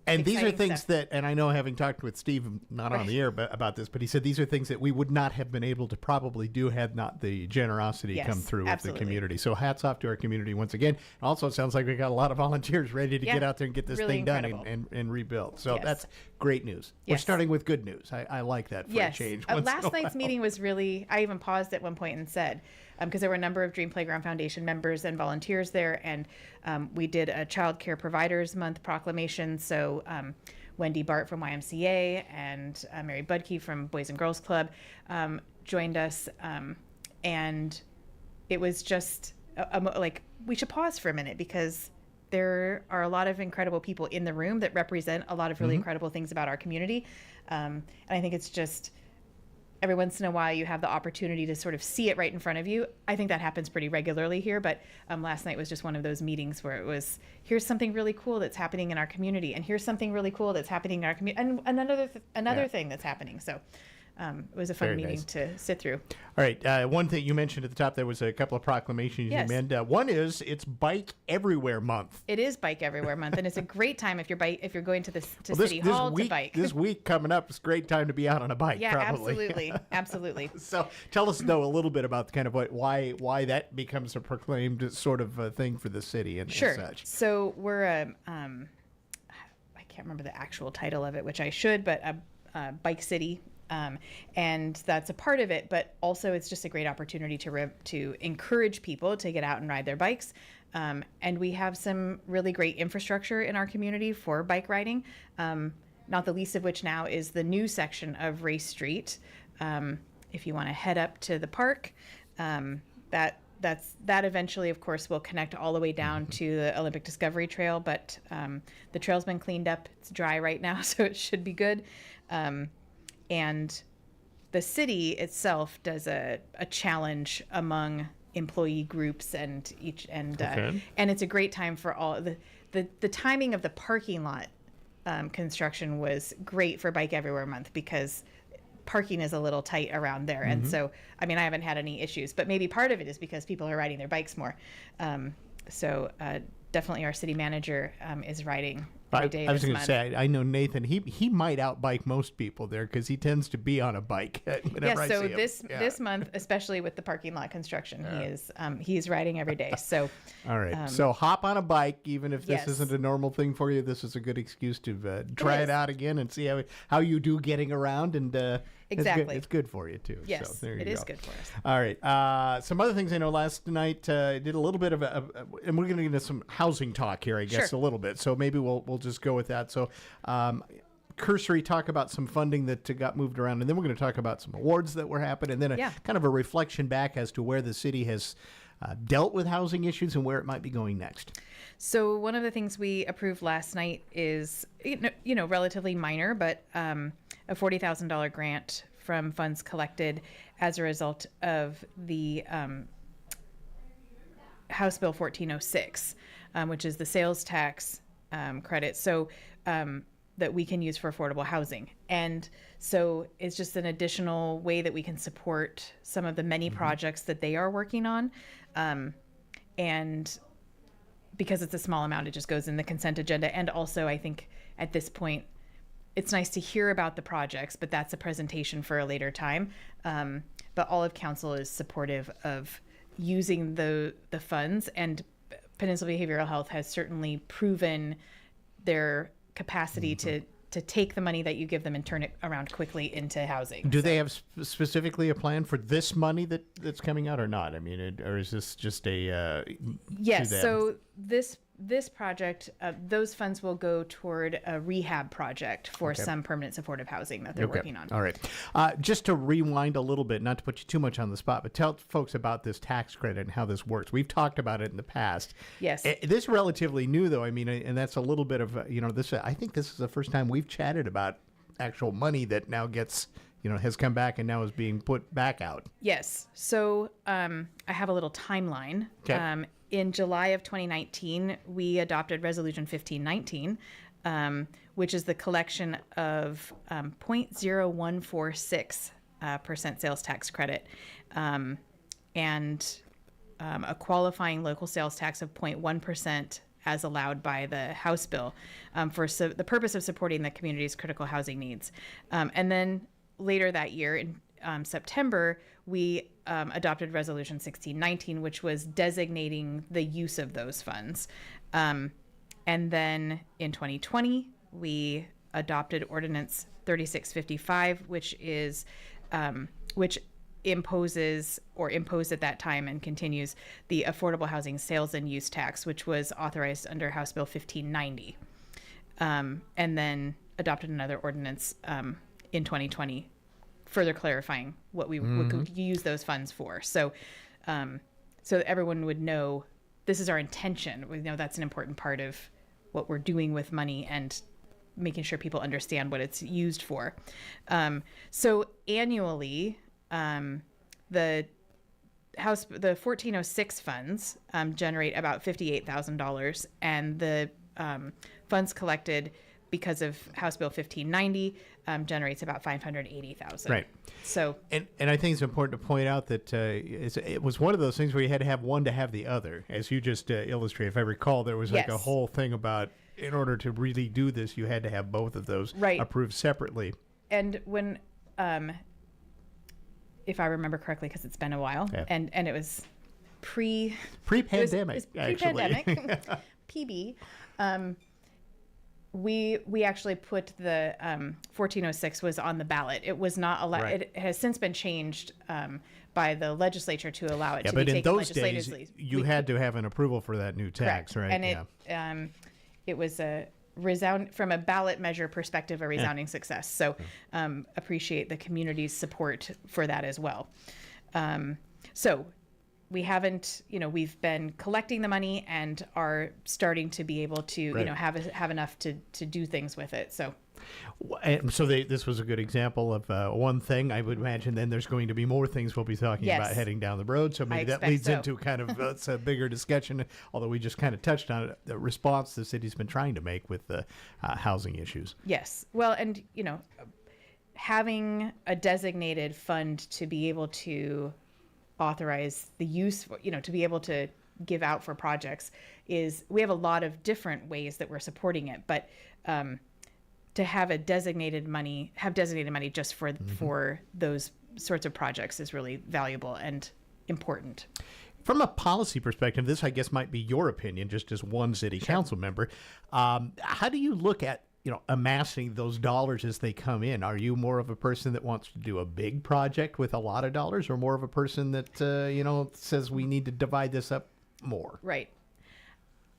and these are exciting things stuff. that, and I know having talked with Steve, not on the air about this, but he said these are things that we would not have been able to probably do had not the generosity come through of the community. So hats off to our community once again. Also, it sounds like we got a lot of volunteers ready to get out there and get this really thing incredible. done and rebuilt. So that's great news. We're Yes. starting with good news. I like that for a change. once in Last a night's while. meeting was really, I even paused at one point and said, because there were a number of Dream Playground Foundation members and volunteers there, and we did a Child Care Providers Month proclamation. So Wendy Bart from YMCA and Mary Budke from Boys and Girls Club joined us, and it was just like, we should pause for a minute because there are a lot of incredible people in the room that represent a lot of really incredible things about our community, and I think it's just every once in a while you have the opportunity to sort of see it right in front of you. I think that happens pretty regularly here, but last night was just one of those meetings where it was, here's something really cool that's happening in our community, and here's something really cool that's happening in our community, and another thing that's happening. So it was a fun Very meeting nice. to sit through. All right. One thing you mentioned at the top, there was a couple of proclamations Yes. you made. One is it's Bike Everywhere Month. It is Bike Everywhere Month, and it's a great time if you're going to City This Hall week, to bike. This week coming up, it's a great time to be out on a bike. Yeah, probably. absolutely. So tell us, though, a little bit about kind of why that becomes a proclaimed sort of thing for the city and such. So we're I can't remember the actual title of it, which I should, but a Bike City. And that's a part of it, but also it's just a great opportunity to encourage people to get out and ride their bikes. And we have some really great infrastructure in our community for bike riding, not the least of which now is the new section of Race Street. If you want to head up to the park, that eventually, of course, will connect all the way down to the Olympic Discovery Trail, but the trail's been cleaned up. It's dry right now, so it should be good. And the city itself does a challenge among employee groups and it's a great time for all the timing of the parking lot construction was great for Bike Everywhere Month because parking is a little tight around there. And so, I mean, I haven't had any issues, but maybe part of it is because people are riding their bikes more. So definitely our city manager is riding every day. I was going to say, I know Nathan, he might outbike most people there because he tends to be on a bike. Yes, so this month, especially with the parking lot construction, he's riding every day. So all right, so hop on a bike, even if this isn't a normal thing for you. This is a good excuse to try it out again and see how you do getting around, and exactly, it's good for you too. Yes, so there you it go. is good for us. All right, some other things I know. Last night did a little bit of and we're going to get into some housing talk here, I guess, a little bit. So maybe we'll just go with that. So cursory talk about some funding that got moved around, and then we're going to talk about some awards that were happening, and then kind of a reflection back as to where the city has dealt with housing issues and where it might be going next. So one of the things we approved last night is, relatively minor, but a $40,000 grant from funds collected as a result of the House Bill 1406, which is the sales tax credit. So that we can use for affordable housing. And so it's just an additional way that we can support some of the many projects that they are working on. And because it's a small amount, it just goes in the consent agenda. And also, I think at this point, it's nice to hear about the projects, but that's a presentation for a later time. But all of council is supportive of using the funds, and Peninsula Behavioral Health has certainly proven their capacity to take the money that you give them and turn it around quickly into housing. Do they have specifically a plan for this money that's coming out or not? I mean, or is this just a yes? So this project, those funds will go toward a rehab project for some permanent supportive housing that they're working on. All right. Just to rewind a little bit, not to put you too much on the spot, but tell folks about this tax credit and how this works. We've talked about it in the past. Yes. This is relatively new, though. I mean, and that's a little bit of, this. I think this is the first time we've chatted about actual money that now gets, has come back and now is being put back out. Yes. So I have a little timeline. Okay. In July of 2019, we adopted Resolution 1519, which is the collection of 0.0146% sales tax credit and a qualifying local sales tax of 0.1% as allowed by the House bill for the purpose of supporting the community's critical housing needs. And then later that year, in September, we adopted Resolution 1619, which was designating the use of those funds. And then in 2020, we adopted Ordinance 3655, which imposed at that time and continues the Affordable Housing Sales and Use Tax, which was authorized under House Bill 1590. And then adopted another ordinance in 2020, further clarifying what we would use those funds for. So so that everyone would know this is our intention. We know that's an important part of what we're doing with money and making sure people understand what it's used for. So annually, the 1406 funds generate about $58,000, and the funds collected because of House Bill 1590 generates about $580,000. Right. So, and I think it's important to point out that it was one of those things where you had to have one to have the other, as you just illustrated. If I recall, there was like a whole thing about in order to really do this, you had to have both of those approved separately. And when, if I remember correctly, because it's been a while, and it was pre-pandemic, pre-pandemic, PB. We actually put the 1406 was on the ballot. It was not allowed. Right. It has since been changed by the legislature to allow it to be taken legislatively. But in those days, you had to have an appreciate for that new tax, correct. Right? And it was a from a ballot measure perspective, a resounding success. So appreciate the community's support for that as well. So we haven't, we've been collecting the money and are starting to be able to, have enough to do things with it. So, this was a good example of one thing. I would imagine then there's going to be more things we'll be talking about heading down the road. So maybe that leads into kind of it's a bigger discussion, although we just kind of touched on it, the response the city's been trying to make with the housing issues. Yes. Well, and, having a designated fund to be able to authorize the use for, to be able to give out for projects we have a lot of different ways that we're supporting it, but to have designated money just for those sorts of projects is really valuable and important. From a policy perspective, this I guess might be your opinion, just as one city council member. How do you look at amassing those dollars as they come in? Are you more of a person that wants to do a big project with a lot of dollars, or more of a person that, says we need to divide this up more? Right.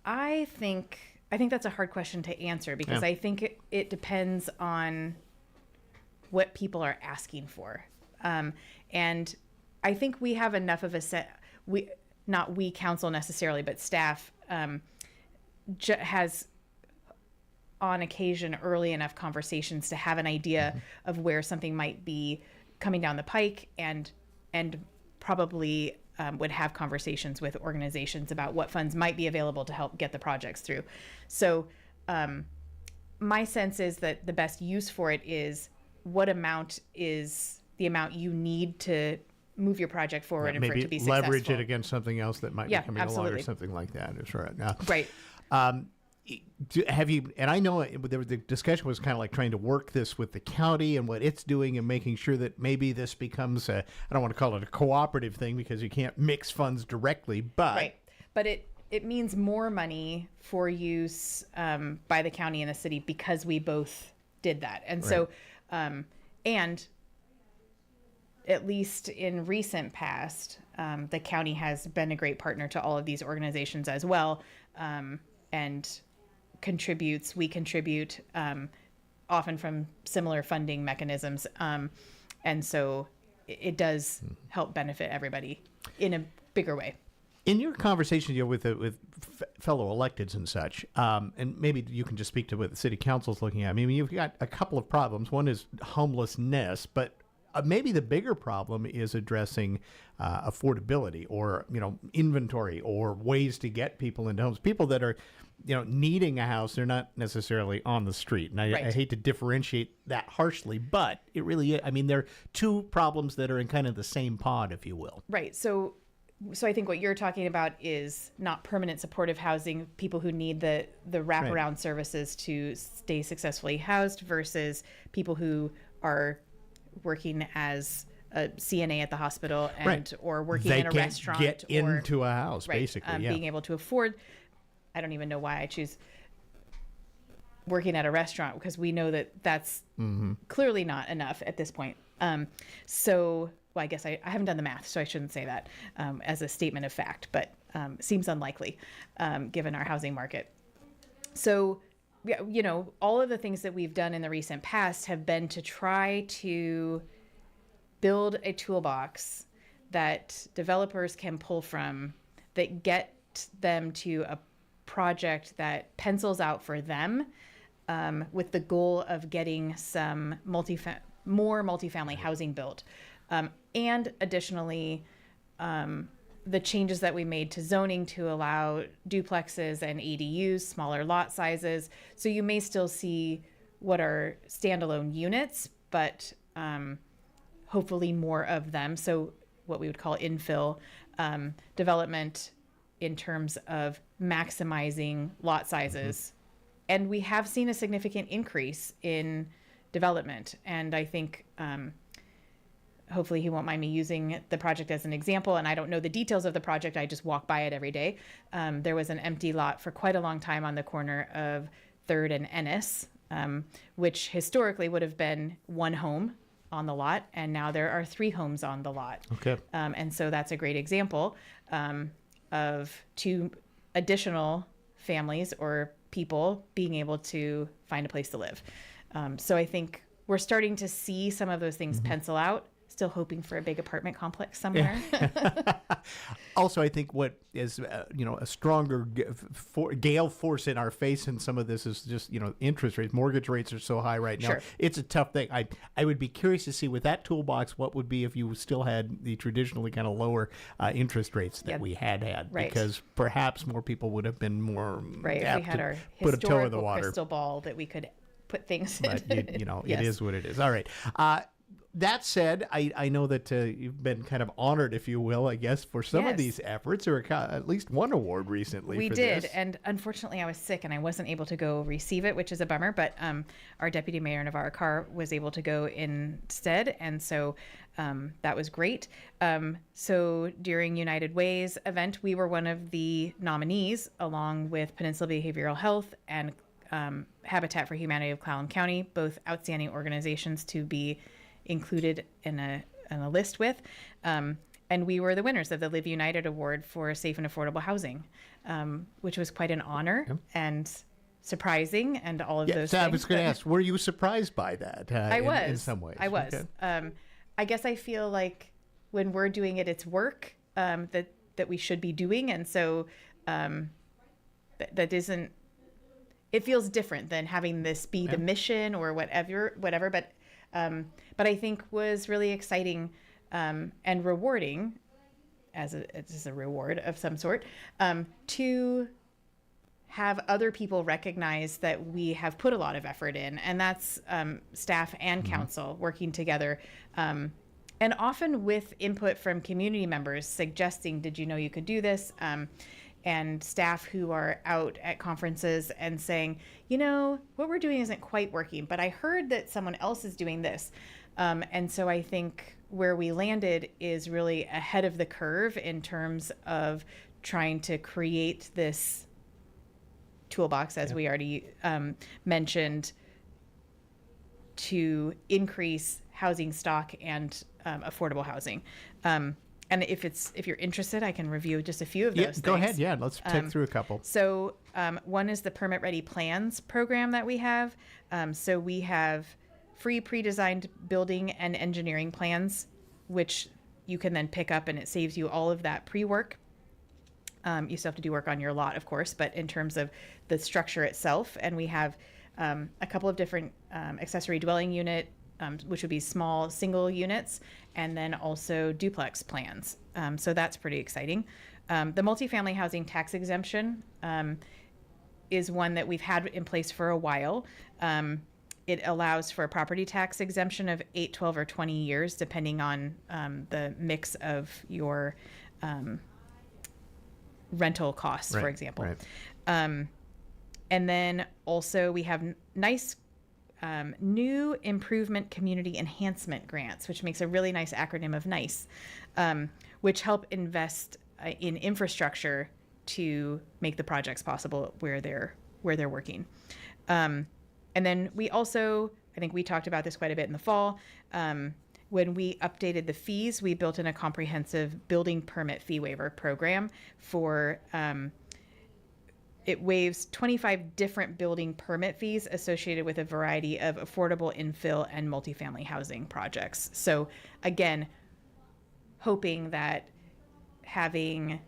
I think that's a hard question to answer because I think it depends on what people are asking for. And I think we have enough of not we council necessarily, but staff, has on occasion early enough conversations to have an idea of where something might be coming down the pike, and probably would have conversations with organizations about what funds might be available to help get the projects through. So my sense is that the best use for it is what amount is the amount you need to move your project forward and for it to be successful. Maybe leverage it against something else that might be coming along or something like that. That's right. Right. Have you, and I know the discussion was kind of like trying to work this with the county and what it's doing and making sure that maybe this becomes I don't want to call it a cooperative thing because you can't mix funds directly, but. Right. But it means more money for use by the county and the city because we both did that. And so, and at least in recent past, the county has been a great partner to all of these organizations as well, and we contribute often from similar funding mechanisms. And so it does help benefit everybody in a bigger way. In your conversation with fellow electeds and such, and maybe you can just speak to what the city council's looking at. I mean, you've got a couple of problems. One is homelessness, but maybe the bigger problem is addressing affordability or, inventory or ways to get people into homes. People that are, needing a house, they're not necessarily on the street. And I hate to differentiate that harshly, but it really, there are two problems that are in kind of the same pod, if you will. Right. So I think what you're talking about is not permanent supportive housing, people who need the wraparound services to stay successfully housed versus people who are working as a CNA at the hospital or working in a restaurant. They can't get into a house, basically. Being able to afford. I don't even know why I choose working at a restaurant because we know that that's clearly not enough at this point. Well, I guess I haven't done the math, so I shouldn't say that as a statement of fact, but seems unlikely given our housing market. So, all of the things that we've done in the recent past have been to try to build a toolbox that developers can pull from that get them to a project that pencils out for them with the goal of getting some more multifamily housing built. And additionally, the changes that we made to zoning to allow duplexes and ADUs, smaller lot sizes. So you may still see what are standalone units, but hopefully more of them. So what we would call infill development in terms of maximizing lot sizes. And we have seen a significant increase in development. And I think hopefully he won't mind me using the project as an example. And I don't know the details of the project. I just walk by it every day. There was an empty lot for quite a long time on the corner of 3rd and Ennis, which historically would have been one home on the lot. And now there are 3 homes on the lot. Okay. And so that's a great example of 2 additional families or people being able to find a place to live. So I think we're starting to see some of those things pencil out. Still hoping for a big apartment complex somewhere. Also, I think what is, a stronger gale force in our face in some of this is just, interest rates. Mortgage rates are so high right now. Sure. It's a tough thing. I would be curious to see with that toolbox, what would be if you still had the traditionally kind of lower interest rates that we had. Right. Because perhaps more people would have been more apt we had our put a toe in the water. Crystal ball that we could put things but in. It is what it is. All right. That said, I know that you've been kind of honored, if you will, I guess, for some of these efforts, or at least one award recently. We for did, this. and unfortunately I was sick and I wasn't able to go receive it, which is a bummer, but our Deputy Mayor, Navarra Carr, was able to go instead, and so that was great. So during United Way's event, we were one of the nominees, along with Peninsula Behavioral Health and Habitat for Humanity of Clallam County, both outstanding organizations to be included in a list with, and we were the winners of the Live United Award for safe and affordable housing, which was quite an honor and surprising, and all of those things. I was going to ask, were you surprised by that? I was in some ways. I was. Okay. I guess I feel like when we're doing it, it's work that we should be doing, and so that isn't, it feels different than having this be the mission or whatever. But I think was really exciting and rewarding as a reward of some sort to have other people recognize that we have put a lot of effort in, and that's staff and council working together, and often with input from community members suggesting, did you know you could do this? And staff who are out at conferences and saying, you know, what we're doing isn't quite working, but I heard that someone else is doing this. And so I think where we landed is really ahead of the curve in terms of trying to create this toolbox, as we already mentioned, to increase housing stock and affordable housing. And if you're interested, I can review just a few of those things. Go ahead. Yeah, let's take through a couple. So one is the Permit Ready Plans program that we have. So we have free pre-designed building and engineering plans, which you can then pick up, and it saves you all of that pre-work. You still have to do work on your lot, of course, but in terms of the structure itself, and we have a couple of different accessory dwelling unit, which would be small single units, and then also duplex plans. So that's pretty exciting. The multifamily housing tax exemption is one that we've had in place for a while. It allows for a property tax exemption of 8, 12, or 20 years, depending on the mix of your rental costs, for example. Right. And then also we have nice new improvement community enhancement grants, which makes a really nice acronym of NICE, which help invest in infrastructure to make the projects possible where they're working. And then we also, I think we talked about this quite a bit in the fall, when we updated the fees, we built in a comprehensive building permit fee waiver program for it waives 25 different building permit fees associated with a variety of affordable infill and multifamily housing projects. So again, hoping that having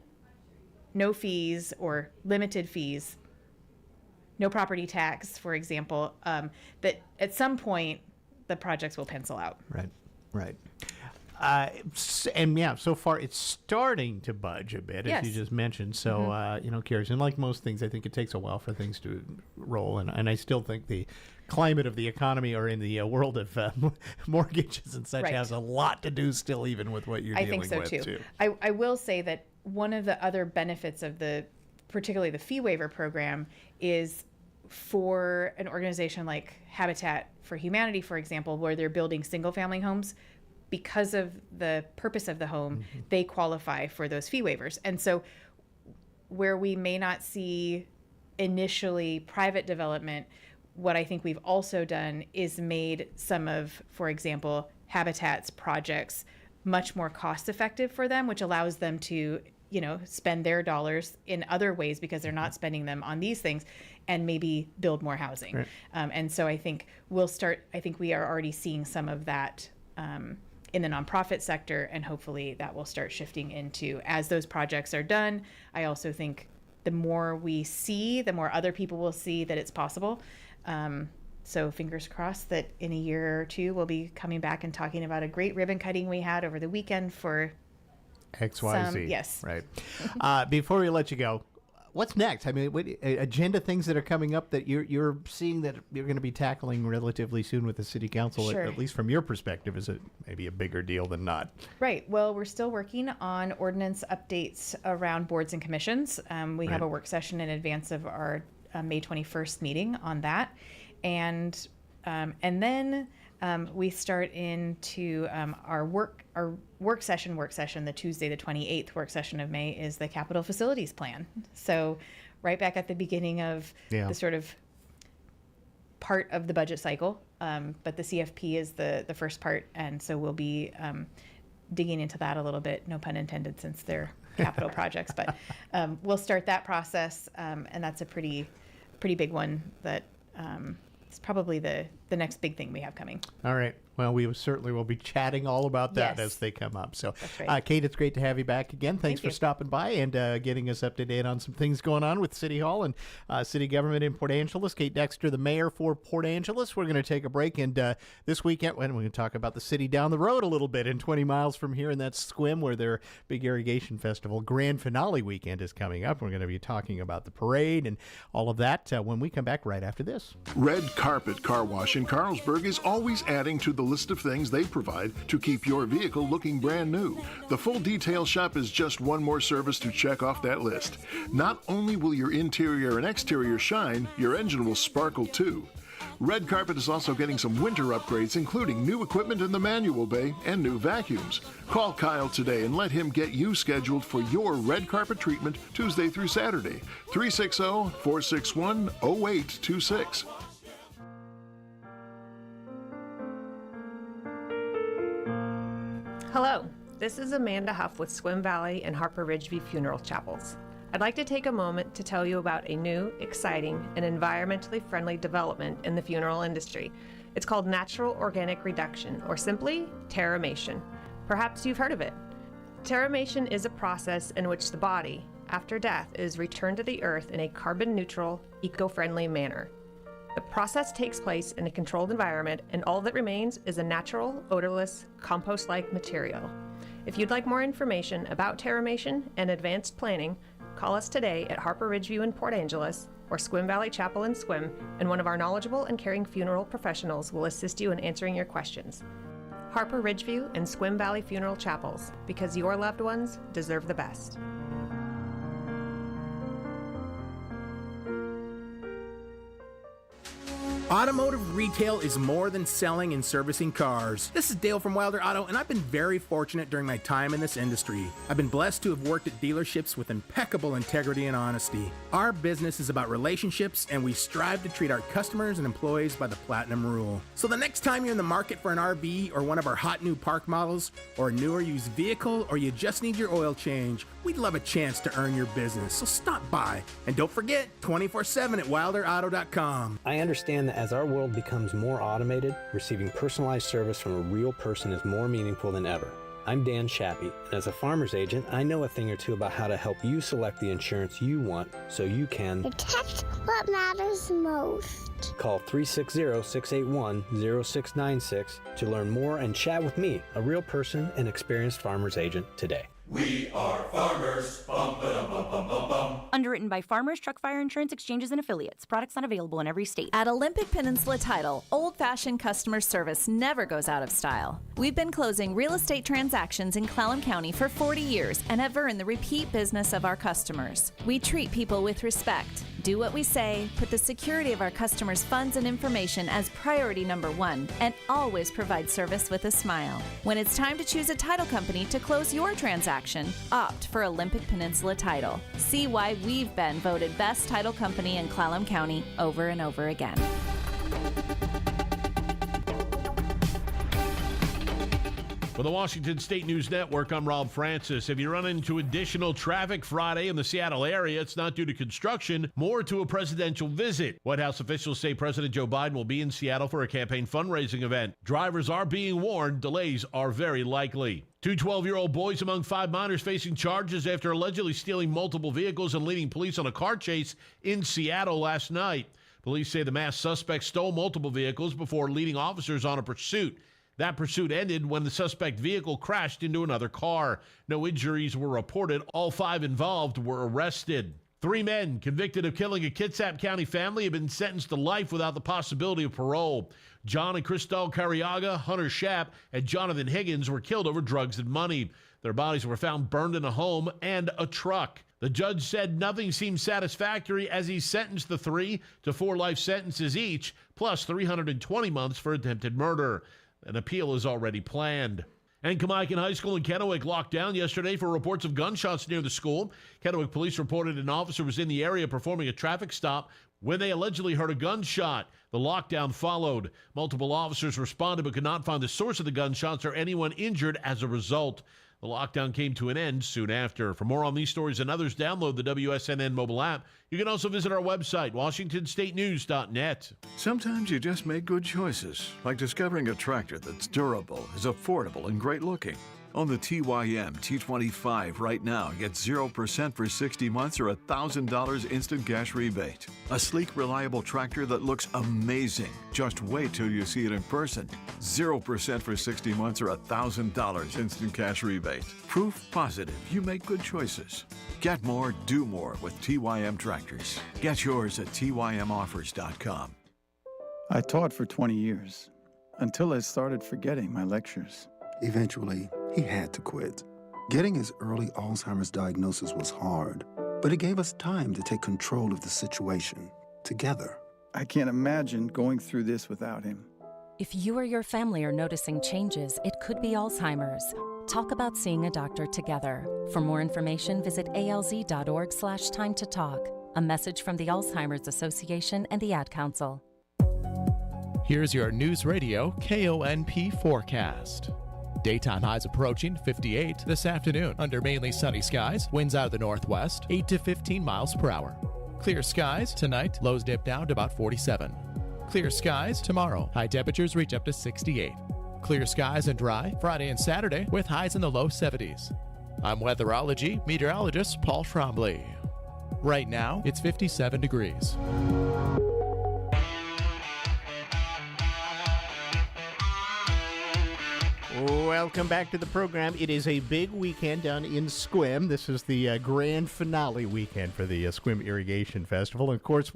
no fees or limited fees, no property tax, for example, that at some point the projects will pencil out. Right. And yeah, so far it's starting to budge a bit, as you just mentioned. So, curious. And like most things, I think it takes a while for things to roll. And I still think the climate of the economy or in the world of mortgages and such has a lot to do still, even with what you're dealing with. I think so, too. I will say that one of the other benefits of particularly the fee waiver program is for an organization like Habitat for Humanity, for example, where they're building single family homes. Because of the purpose of the home, they qualify for those fee waivers. And so where we may not see initially private development, what I think we've also done is made some of, for example, Habitat's projects much more cost effective for them, which allows them to, spend their dollars in other ways because they're not spending them on these things, and maybe build more housing. Right. And so I think we are already seeing some of that in the nonprofit sector, and hopefully that will start shifting into, as those projects are done. I also think the more we see, the more other people will see that it's possible. So fingers crossed that in a year or two, we'll be coming back and talking about a great ribbon cutting we had over the weekend for XYZ. Yes. Right. Before we let you go, what's next? I mean, what agenda things that are coming up that you're seeing that you're going to be tackling relatively soon with the city council, Sure. at least from your perspective, is it maybe a bigger deal than not? Right. Well, we're still working on ordinance updates around boards and commissions. We have a work session in advance of our May 21st meeting on that. And then we start into our work session, the Tuesday, the 28th work session of May is the capital facilities plan. So right back at the beginning of the sort of part of the budget cycle, but the CFP is the first part. And so we'll be digging into that a little bit, no pun intended, since they're capital projects, but we'll start that process. And that's a pretty big one that it's probably the next big thing we have coming. All right. Well, we certainly will be chatting all about that as they come up. So, Kate, it's great to have you back again. Thanks for stopping by and getting us up to date on some things going on with City Hall and city government in Port Angeles. Kate Dexter, the mayor for Port Angeles. We're going to take a break, and this weekend, we're going to talk about the city down the road a little bit, and 20 miles from here, and that's Sequim, where their big irrigation festival grand finale weekend is coming up. We're going to be talking about the parade and all of that when we come back right after this. Red Carpet Car Wash in Carlsberg is always adding to the list of things they provide to keep your vehicle looking brand new. The full detail shop is just one more service to check off that list. Not only will your interior and exterior shine, your engine will sparkle too. Red Carpet is also getting some winter upgrades, including new equipment in the manual bay and new vacuums. Call Kyle today and let him get you scheduled for your red carpet treatment Tuesday through Saturday. 360-461-0826. Hello, this is Amanda Huff with Sequim Valley and Harper Ridgeview Funeral Chapels. I'd like to take a moment to tell you about a new, exciting, and environmentally friendly development in the funeral industry. It's called natural organic reduction, or simply terramation. Perhaps you've heard of it. Terramation is a process in which the body, after death, is returned to the earth in a carbon-neutral, eco-friendly manner. The process takes place in a controlled environment, and all that remains is a natural, odorless, compost-like material. If you'd like more information about terramation and advanced planning, call us today at Harper Ridgeview in Port Angeles or Sequim Valley Chapel in Sequim, and one of our knowledgeable and caring funeral professionals will assist you in answering your questions. Harper Ridgeview and Sequim Valley Funeral Chapels, because your loved ones deserve the best. Automotive retail is more than selling and servicing cars. This is Dale from Wilder Auto, and I've been very fortunate during my time in this industry. I've been blessed to have worked at dealerships with impeccable integrity and honesty. Our business is about relationships, and we strive to treat our customers and employees by the Platinum Rule. So the next time you're in the market for an RV or one of our hot new park models, or a newer used vehicle, or you just need your oil change, we'd love a chance to earn your business. So stop by. And don't forget, 24/7 at wilderauto.com. I understand that as our world becomes more automated, receiving personalized service from a real person is more meaningful than ever. I'm Dan Shappy, and as a farmer's agent, I know a thing or two about how to help you select the insurance you want so you can protect what matters most. Call 360-681-0696 to learn more and chat with me, a real person and experienced farmer's agent, today. We are farmers. Bum, ba-dum, bum, bum, bum, bum. Underwritten by Farmers Truck Fire Insurance Exchanges and Affiliates. Products not available in every state. At Olympic Peninsula Title, old-fashioned customer service never goes out of style. We've been closing real estate transactions in Clallam County for 40 years and have earned the repeat business of our customers. We treat people with respect, do what we say, put the security of our customers' funds and information as priority number one, and always provide service with a smile. When it's time to choose a title company to close your transaction, opt for Olympic Peninsula Title. See why we've been voted best title company in Clallam County over and over again. For the Washington State News Network, I'm Rob Francis. If you run into additional traffic Friday in the Seattle area, it's not due to construction, more to a presidential visit. White House officials say President Joe Biden will be in Seattle for a campaign fundraising event. Drivers are being warned delays are very likely. Two 12-year-old boys among 5 minors facing charges after allegedly stealing multiple vehicles and leading police on a car chase in Seattle last night. Police say the masked suspect stole multiple vehicles before leading officers on a pursuit. That pursuit ended when the suspect vehicle crashed into another car. No injuries were reported. All 5 involved were arrested. 3 men convicted of killing a Kitsap County family have been sentenced to life without the possibility of parole. John and Cristal Carriaga, Hunter Schaap, and Jonathan Higgins were killed over drugs and money. Their bodies were found burned in a home and a truck. The judge said nothing seemed satisfactory as he sentenced the 3 to 4 life sentences each, plus 320 months for attempted murder. An appeal is already planned. And Kamaikan High School in Kennewick locked down yesterday for reports of gunshots near the school. Kennewick police reported an officer was in the area performing a traffic stop when they allegedly heard a gunshot. The lockdown followed. Multiple officers responded but could not find the source of the gunshots or anyone injured as a result. The lockdown came to an end soon after. For more on these stories and others, download the WSNN mobile app. You can also visit our website, WashingtonStateNews.net. Sometimes you just make good choices, like discovering a tractor that's durable, is affordable, and great looking. On the TYM T25 right now, get 0% for 60 months or $1,000 instant cash rebate. A sleek, reliable tractor that looks amazing. Just wait till you see it in person. 0% for 60 months or $1,000 instant cash rebate. Proof positive you make good choices. Get more, do more with TYM tractors. Get yours at TYMOffers.com. I taught for 20 years, until I started forgetting my lectures. Eventually, he had to quit. Getting his early Alzheimer's diagnosis was hard, but it gave us time to take control of the situation together. I can't imagine going through this without him. If you or your family are noticing changes, it could be Alzheimer's. Talk about seeing a doctor together. For more information, visit alz.org/time to talk. A message from the Alzheimer's Association and the Ad Council. Here's your News Radio KONP forecast. Daytime highs approaching 58 this afternoon under mainly sunny skies. Winds out of the northwest, 8 to 15 miles per hour. Clear skies tonight, lows dip down to about 47. Clear skies tomorrow, high temperatures reach up to 68. Clear skies and dry Friday and Saturday with highs in the low 70s. I'm weatherology meteorologist Paul Trombley. Right now, it's 57 degrees. Welcome back to the program. It is a big weekend down in Sequim. This is the grand finale weekend for the Sequim Irrigation Festival. And of course,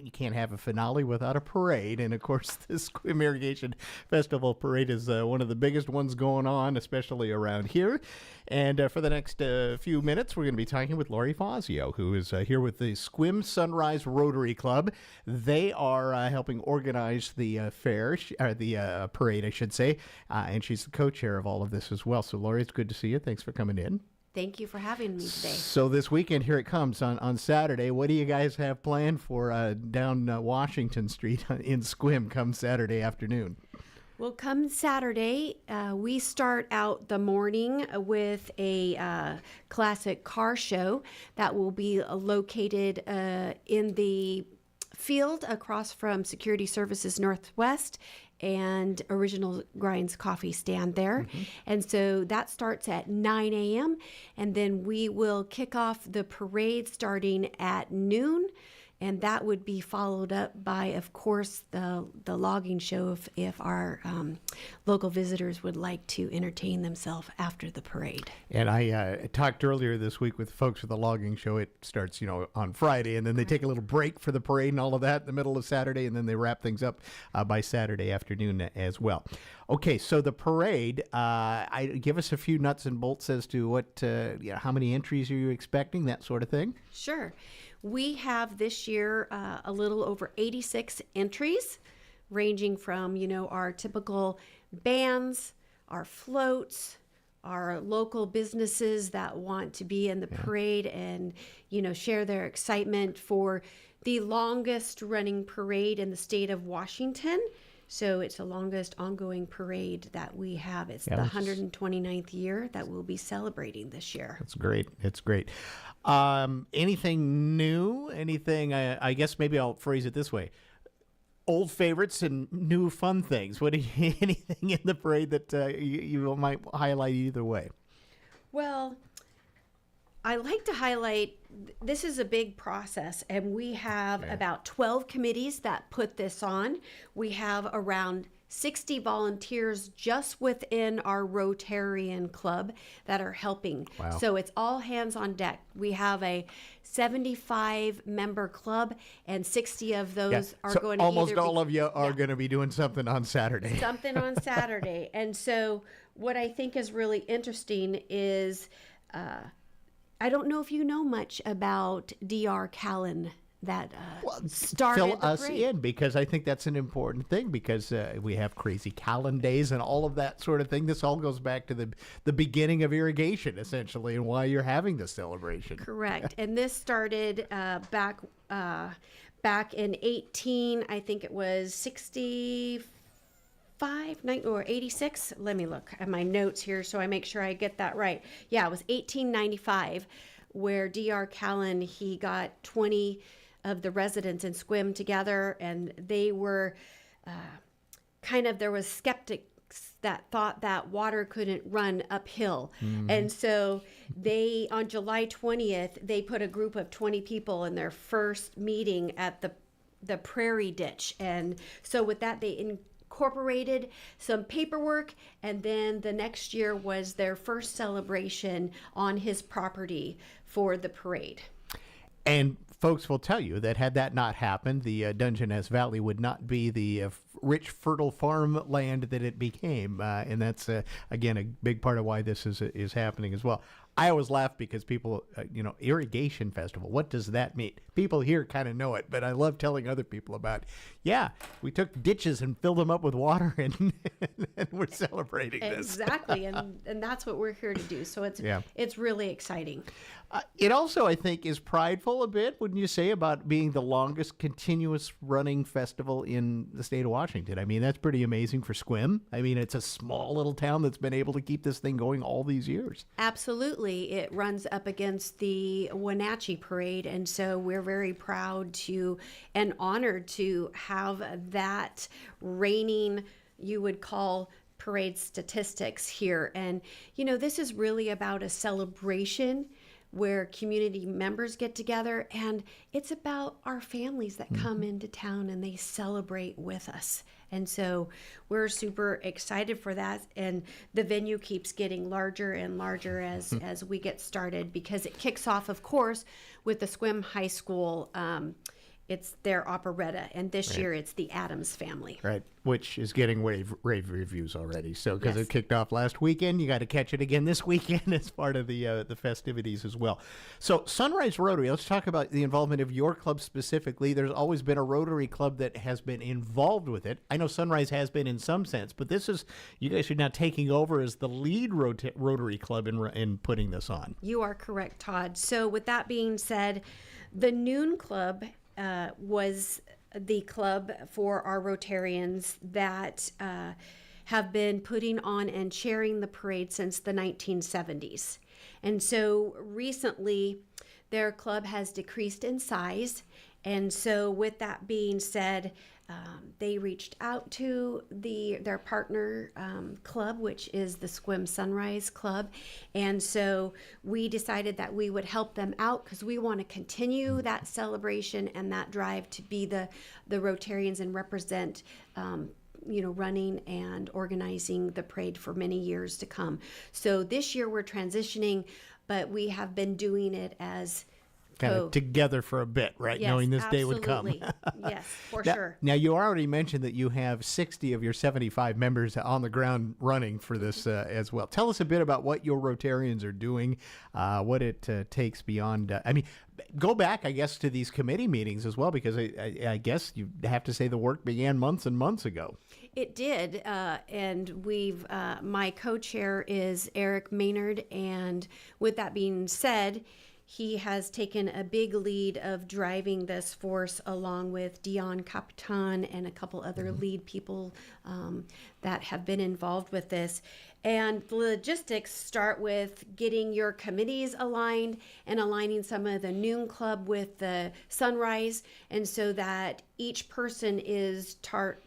you can't have a finale without a parade. And of course, the Sequim Irrigation Festival parade is one of the biggest ones going on, especially around here. And for the next few minutes, we're going to be talking with Lori Fazio, who is here with the Sequim Sunrise Rotary Club. They are helping organize the fair, or the parade, I should say. And she's the co-chair of all of this as well. So, Lori, it's good to see you. Thanks for coming in. Thank you for having me today. So this weekend, here it comes on Saturday. What do you guys have planned for down Washington Street in Sequim come Saturday afternoon? Well, come Saturday, we start out the morning with a classic car show that will be located in the field across from Security Services Northwest and Original Grinds Coffee stand there. Mm-hmm. And so that starts at 9 a.m. And then we will kick off the parade starting at noon. And that would be followed up by, of course, the logging show if our local visitors would like to entertain themselves after the parade. And I talked earlier this week with folks for the logging show. It starts, on Friday, and then they take a little break for the parade and all of that in the middle of Saturday, and then they wrap things up by Saturday afternoon as well. Okay, so the parade, give us a few nuts and bolts as to what, how many entries are you expecting, that sort of thing? Sure. We have this year a little over 86 entries, ranging from, our typical bands, our floats, our local businesses that want to be in the parade and, share their excitement for the longest running parade in the state of Washington. So it's the longest ongoing parade that we have. It's the 129th year that we'll be celebrating this year. That's great. It's great. Anything new? Anything, I guess maybe I'll phrase it this way. Old favorites and new fun things. Anything in the parade that you might highlight either way? Well, I like to highlight, this is a big process, and we have about 12 committees that put this on. We have around 60 volunteers just within our Rotarian Club that are helping. Wow. So it's all hands on deck. We have a 75-member club, and 60 of those are going to almost all of you are going to be doing something on Saturday. Something on Saturday. And so what I think is really interesting is I don't know if you know much about D.R. Callan that started fill the us parade. in, because I think that's an important thing, because we have crazy Callan days and all of that sort of thing. This all goes back to the beginning of irrigation, essentially, and why you're having this celebration. Correct. And this started back in 18, I think it was 65, or 86. Let me look at my notes here so I make sure I get that right. Yeah, it was 1895 where D.R. Callan, he got 20 of the residents in Sequim together, and they were there was skeptics that thought that water couldn't run uphill. And so they, on July 20th, they put a group of 20 people in their first meeting at the Prairie Ditch. And so with that, they incorporated some paperwork, and then the next year was their first celebration on his property for the parade. And folks will tell you that had that not happened, the Dungeness Valley would not be the rich, fertile farmland that it became. And that's, again, a big part of why this is happening as well. I always laugh because people, irrigation festival, what does that mean? People here kind of know it, but I love telling other people about, we took ditches and filled them up with water and we're celebrating this. Exactly, and that's what we're here to do. So it's really exciting. It also, I think, is prideful a bit, wouldn't you say, about being the longest continuous running festival in the state of Washington. I mean, that's pretty amazing for Sequim. I mean, it's a small little town that's been able to keep this thing going all these years. Absolutely. It runs up against the Wenatchee Parade, and so we're very proud and honored to have that reigning, you would call, parade statistics here. And, this is really about a celebration where community members get together, and it's about our families that come into town and they celebrate with us. And so we're super excited for that, and the venue keeps getting larger and larger as we get started, because it kicks off, of course, with the Sequim High School. It's their operetta, and this year it's the Addams Family. Right, which is getting rave reviews already. So because it kicked off last weekend, you got to catch it again this weekend as part of the festivities as well. So Sunrise Rotary, let's talk about the involvement of your club specifically. There's always been a Rotary club that has been involved with it. I know Sunrise has been in some sense, but you guys are now taking over as the lead Rotary club in putting this on. You are correct, Todd. So with that being said, the Noon Club was the club for our Rotarians that have been putting on and chairing the parade since the 1970s. And so recently, their club has decreased in size. And so with that being said, they reached out to their partner club, which is the Sequim Sunrise Club. And so we decided that we would help them out because we want to continue that celebration and that drive to be the Rotarians and represent running and organizing the parade for many years to come. So this year we're transitioning, but we have been doing it as kind of together for a bit, right? Yes, knowing this absolutely. day would come. Yes, for sure. Now, you already mentioned that you have 60 of your 75 members on the ground running for this as well. Tell us a bit about what your Rotarians are doing, what it takes beyond. Go back, I guess, to these committee meetings as well, because I guess you have to say the work began months and months ago. It did, and my co-chair is Eric Maynard, and with that being said, he has taken a big lead of driving this force along with Dion Capitan and a couple other lead people that have been involved with this. And the logistics start with getting your committees aligned and aligning some of the Noon Club with the Sunrise, and so that each person is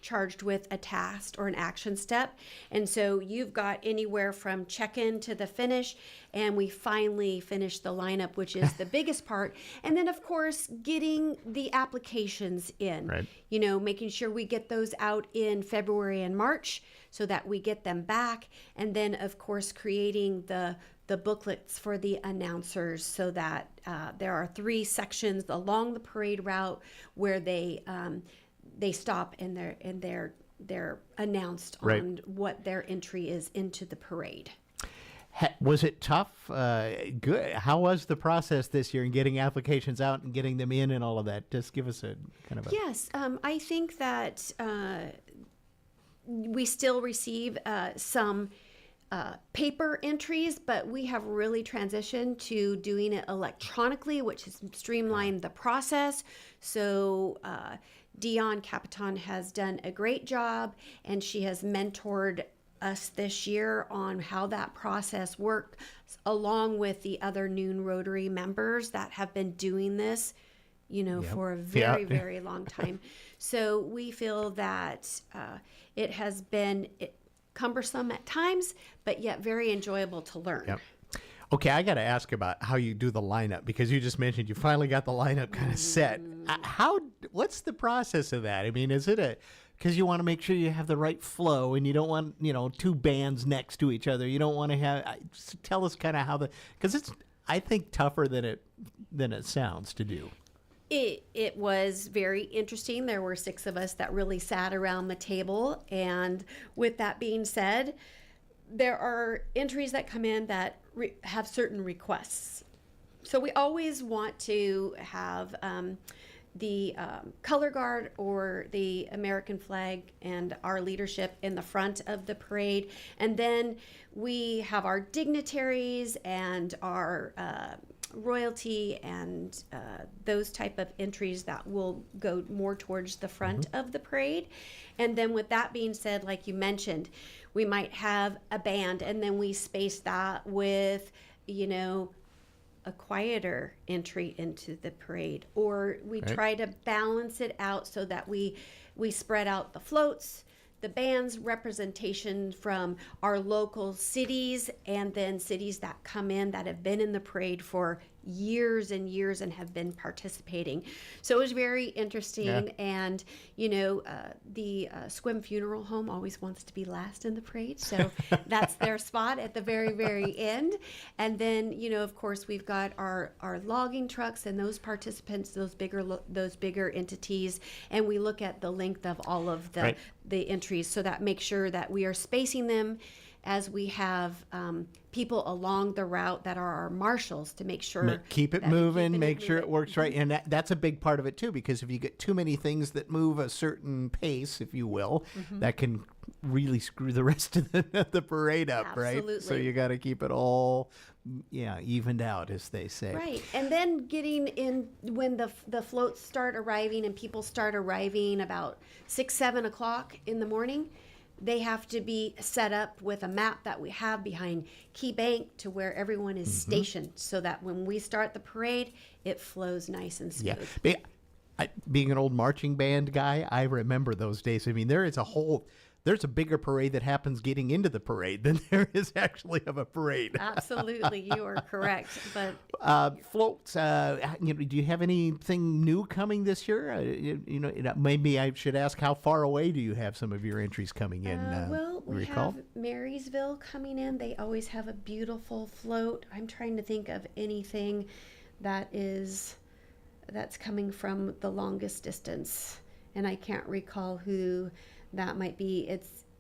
charged with a task or an action step. And so you've got anywhere from check-in to the finish, and we finally finish the lineup, which is the biggest part. And then, of course, getting the applications in, right. Making sure we get those out in February and March so that we get them back. And then, of course, creating the booklets for the announcers so that there are 3 sections along the parade route where they stop and they're announced right. on what their entry is into the parade. Was it tough? Good. How was the process this year in getting applications out and getting them in and all of that? Just give us a kind of a... Yes, I think that we still receive some paper entries, but we have really transitioned to doing it electronically, which has streamlined the process. So Dion Capitan has done a great job, and she has mentored us this year on how that process works, along with the other Noon Rotary members that have been doing this, for a very, very long time. So we feel that it has been cumbersome at times, but yet very enjoyable to learn. Yep. Okay, I got to ask about how you do the lineup, because you just mentioned you finally got the lineup kind of set. What's the process of that? I mean, is it because you want to make sure you have the right flow, and you don't want, two bands next to each other. You don't want to have, tell us kind of how because it's, I think, tougher than it sounds to do. It was very interesting. There were 6 of us that really sat around the table. And with that being said, there are entries that come in that have certain requests. So we always want to have the color guard or the American flag and our leadership in the front of the parade. And then we have our dignitaries and our royalty and those type of entries that will go more towards the front of the parade. And then with that being said, like you mentioned, we might have a band, and then we space that with, a quieter entry into the parade, or we try to balance it out so that we spread out the floats, the band's representation from our local cities, and then cities that come in that have been in the parade for years and years and have been participating. So it was very interesting. Yeah. And, the Sequim Funeral Home always wants to be last in the parade. So that's their spot at the very, very end. And then, of course, we've got our logging trucks and those participants, those bigger entities. And we look at the length of all of the entries, so that makes sure that we are spacing them as we have people along the route that are our marshals to make sure keep it moving, make sure it works right. And that's a big part of it too, because if you get too many things that move a certain pace, if you will, that can really screw the rest of the parade up. Absolutely. Right? So you got to keep it all evened out, as they say. Right. And then getting in when the floats start arriving and people start arriving about 6-7 o'clock in the morning, they have to be set up with a map that we have behind Key Bank to where everyone is stationed, so that when we start the parade, it flows nice and smooth. Yeah. Being an old marching band guy, I remember those days. I mean, there's a bigger parade that happens getting into the parade than there is actually of a parade. Absolutely, you are correct. But floats, do you have anything new coming this year? Maybe I should ask, how far away do you have some of your entries coming in? Well, we have Marysville coming in. They always have a beautiful float. I'm trying to think of anything that's coming from the longest distance, and I can't recall who that might be.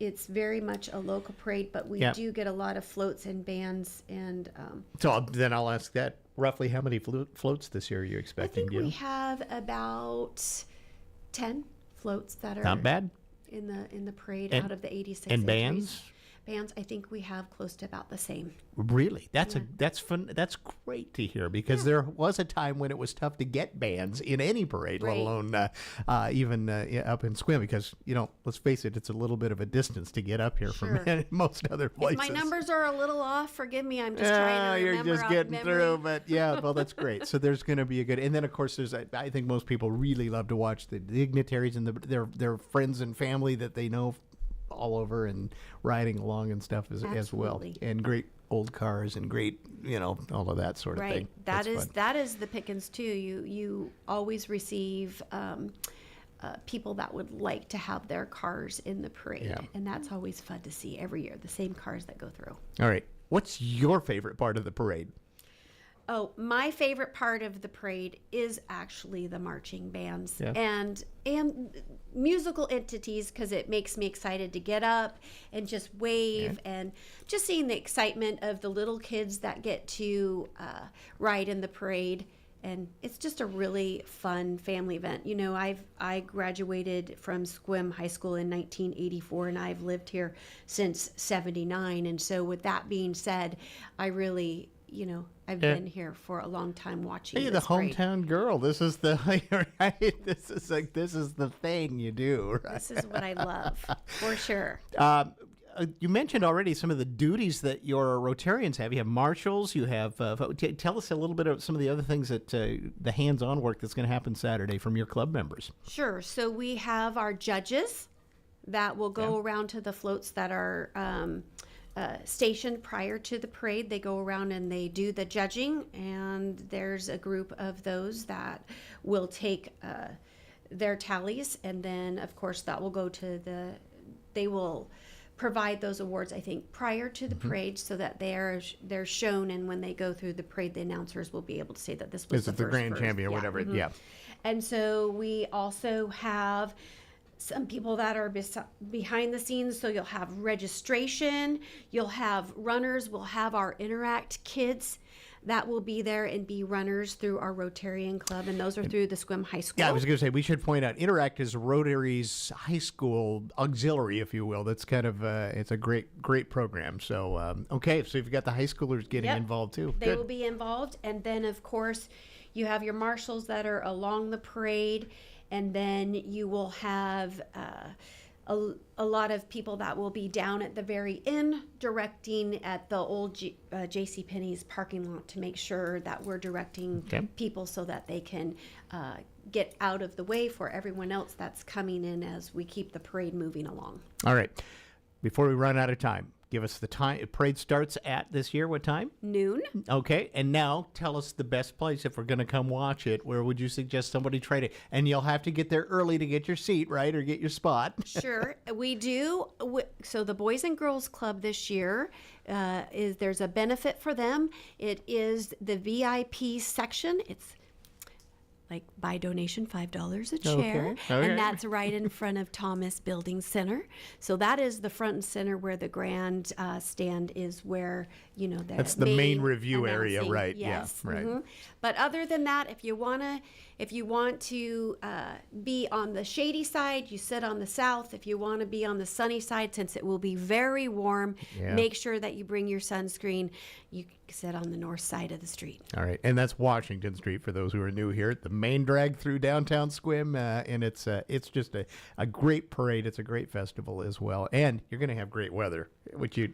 It's very much a local parade, but we do get a lot of floats and bands. And so then I'll ask that, roughly how many floats this year are you expecting? I think we have about 10 floats that are not bad in the parade out of the 86 and entries. Bands, I think we have close to about the same. Really? That's fun. That's great to hear, because there was a time when it was tough to get bands in any parade, let alone even up in Sequim, because, let's face it, it's a little bit of a distance to get up here from most other places. If my numbers are a little off, forgive me. I'm just trying to remember. You're just getting through, but well, that's great. So there's going to be a good, and then of course I think most people really love to watch the dignitaries and their friends and family that they know all over and riding along and stuff as well, and great old cars and great, all of that sort of thing. That is the pickings too. You always receive people that would like to have their cars in the parade, and that's always fun to see every year. The same cars that go through. All right, what's your favorite part of the parade? Oh, my favorite part of the parade is actually the marching bands and musical entities, because it makes me excited to get up and just wave, and just seeing the excitement of the little kids that get to ride in the parade. And it's just a really fun family event. I graduated from Sequim High School in 1984, and I've lived here since '79. And so with that being said, I really, I've been here for a long time watching. Hey, the hometown girl. This is the right? This is the thing you do, right? This is what I love, for sure. You mentioned already some of the duties that your Rotarians have. You have marshals. You have. Tell us a little bit of some of the other things that the hands-on work that's going to happen Saturday from your club members. Sure. So we have our judges that will go around to the floats that are stationed prior to the parade. They go around and they do the judging, and there's a group of those that will take their tallies, and then of course that will go to they will provide those awards, I think, prior to the parade, so that they're shown, and when they go through the parade, the announcers will be able to say that this was the grand champion or whatever. Yeah. And so we also have some people that are behind the scenes. So you'll have registration, you'll have runners, we'll have our Interact kids that will be there and be runners through our Rotarian Club, and those are through the Sequim High School. Yeah, I was going to say, we should point out, Interact is Rotary's high school auxiliary, if you will. That's kind of, it's a great program. So, okay, so you've got the high schoolers getting involved too. They will be involved, and then of course, you have your marshals that are along the parade, and then you will have a lot of people that will be down at the very end directing at the old JCPenney's parking lot to make sure that we're directing people so that they can get out of the way for everyone else that's coming in as we keep the parade moving along. All right. Before we run out of time, give us the time. Parade starts at this year, what time? Noon. Okay, and now tell us the best place if we're going to come watch it. Where would you suggest somebody try to? And you'll have to get there early to get your seat, right, or get your spot. Sure, we do. So the Boys and Girls Club this year there's a benefit for them. It is the VIP section. It's like by donation $5 a chair, Okay. And that's right in front of Thomas Building Center. So that is the front and center where the grand stand is, where that's the main review area, right? Yes. Yeah, right. Mm-hmm. But other than that, if you want to be on the shady side, you sit on the south. If you want to be on the sunny side, since it will be very warm, make sure that you bring your sunscreen. You sit on the north side of the street. All right, and that's Washington Street for those who are new here. The main drag through downtown Sequim, and it's just a great parade. It's a great festival as well, and you're going to have great weather, which you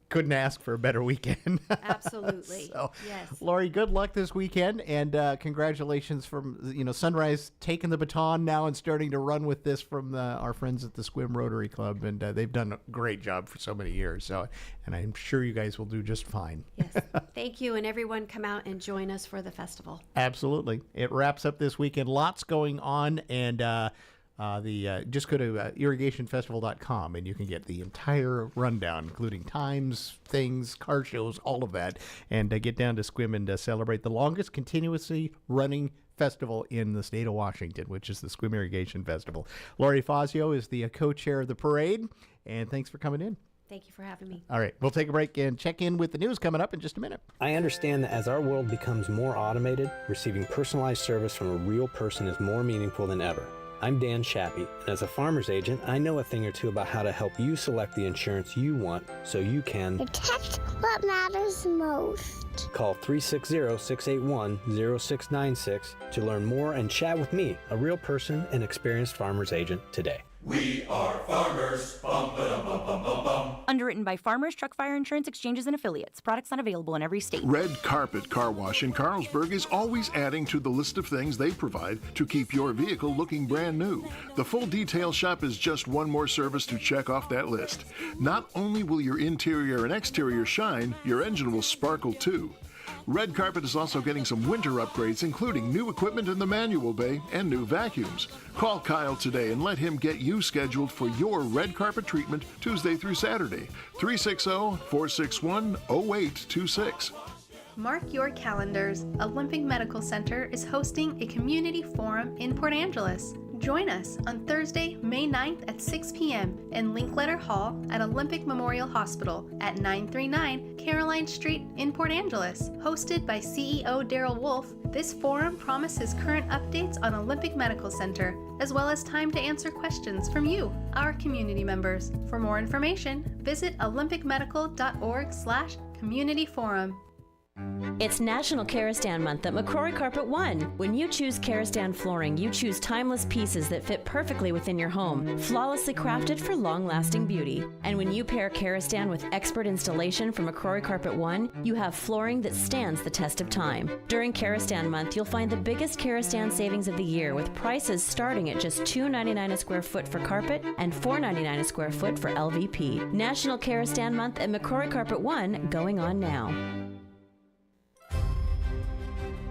couldn't ask for a better weekend. Absolutely. So, yes. Lori, good luck this weekend, and congratulations from Sunrise taking the baton now and starting to run with this from our friends at the Sequim Rotary Club, and they've done a great job for so many years. So, and I'm sure you guys will do just fine. Yes. Thank you, and everyone come out and join us for the festival. Absolutely. It wraps up this weekend. Lots going on, and just go to irrigationfestival.com and you can get the entire rundown, including times, things, car shows, all of that, and get down to Sequim and celebrate the longest continuously running festival in the state of Washington, which is the Sequim Irrigation Festival. Lori Fazio is the co-chair of the parade, and thanks for coming in. Thank you for having me. All right, we'll take a break and check in with the news coming up in just a minute. I understand that as our world becomes more automated, receiving personalized service from a real person is more meaningful than ever. I'm Dan Shappy, and as a farmer's agent, I know a thing or two about how to help you select the insurance you want so you can protect what matters most. Call 360-681-0696 to learn more and chat with me, a real person and experienced farmer's agent, today. We are farmers. Bum, ba-dum, bum, bum, bum, bum. Underwritten by Farmers, Truck Fire Insurance Exchanges and Affiliates. Products not available in every state. Red Carpet Car Wash in Carlsberg is always adding to the list of things they provide to keep your vehicle looking brand new. The full detail shop is just one more service to check off that list. Not only will your interior and exterior shine, your engine will sparkle too. Red Carpet is also getting some winter upgrades, including new equipment in the manual bay and new vacuums. Call Kyle today and let him get you scheduled for your red carpet treatment Tuesday through Saturday. 360-461-0826. Mark your calendars. Olympic Medical Center is hosting a community forum in Port Angeles. Join us on Thursday, May 9th at 6 p.m. in Linkletter Hall at Olympic Memorial Hospital at 939 Caroline Street in Port Angeles. Hosted by CEO Daryl Wolf, this forum promises current updates on Olympic Medical Center, as well as time to answer questions from you, our community members. For more information, visit olympicmedical.org/community forum. It's National Karastan Month at McCrory Carpet One. When you choose Karastan flooring, you choose timeless pieces that fit perfectly within your home, flawlessly crafted for long-lasting beauty. And when you pair Karastan with expert installation from McCrory Carpet One, you have flooring that stands the test of time. During Karastan Month, you'll find the biggest Karastan savings of the year, with prices starting at just $2.99 a square foot for carpet and $4.99 a square foot for LVP. National Karastan Month at McCrory Carpet One, going on now.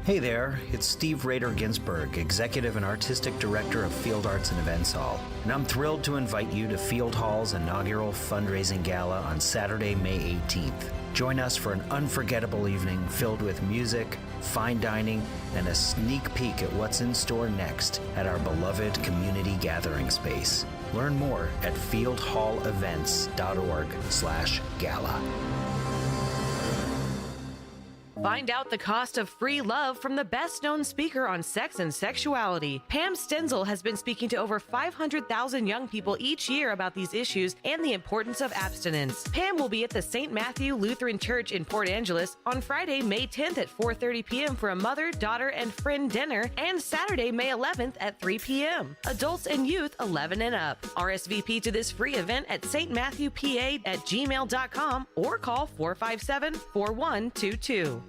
Hey there, it's Steve Rader Ginsburg, Executive and Artistic Director of Field Arts and Events Hall, and I'm thrilled to invite you to Field Hall's inaugural fundraising gala on Saturday, May 18th. Join us for an unforgettable evening filled with music, fine dining, and a sneak peek at what's in store next at our beloved community gathering space. Learn more at fieldhallevents.org/gala. Find out the cost of free love from the best-known speaker on sex and sexuality. Pam Stenzel has been speaking to over 500,000 young people each year about these issues and the importance of abstinence. Pam will be at the St. Matthew Lutheran Church in Port Angeles on Friday, May 10th at 4:30 p.m. for a mother, daughter, and friend dinner, and Saturday, May 11th at 3 p.m. Adults and youth 11 and up. RSVP to this free event at stmatthewpa@gmail.com or call 457-4122.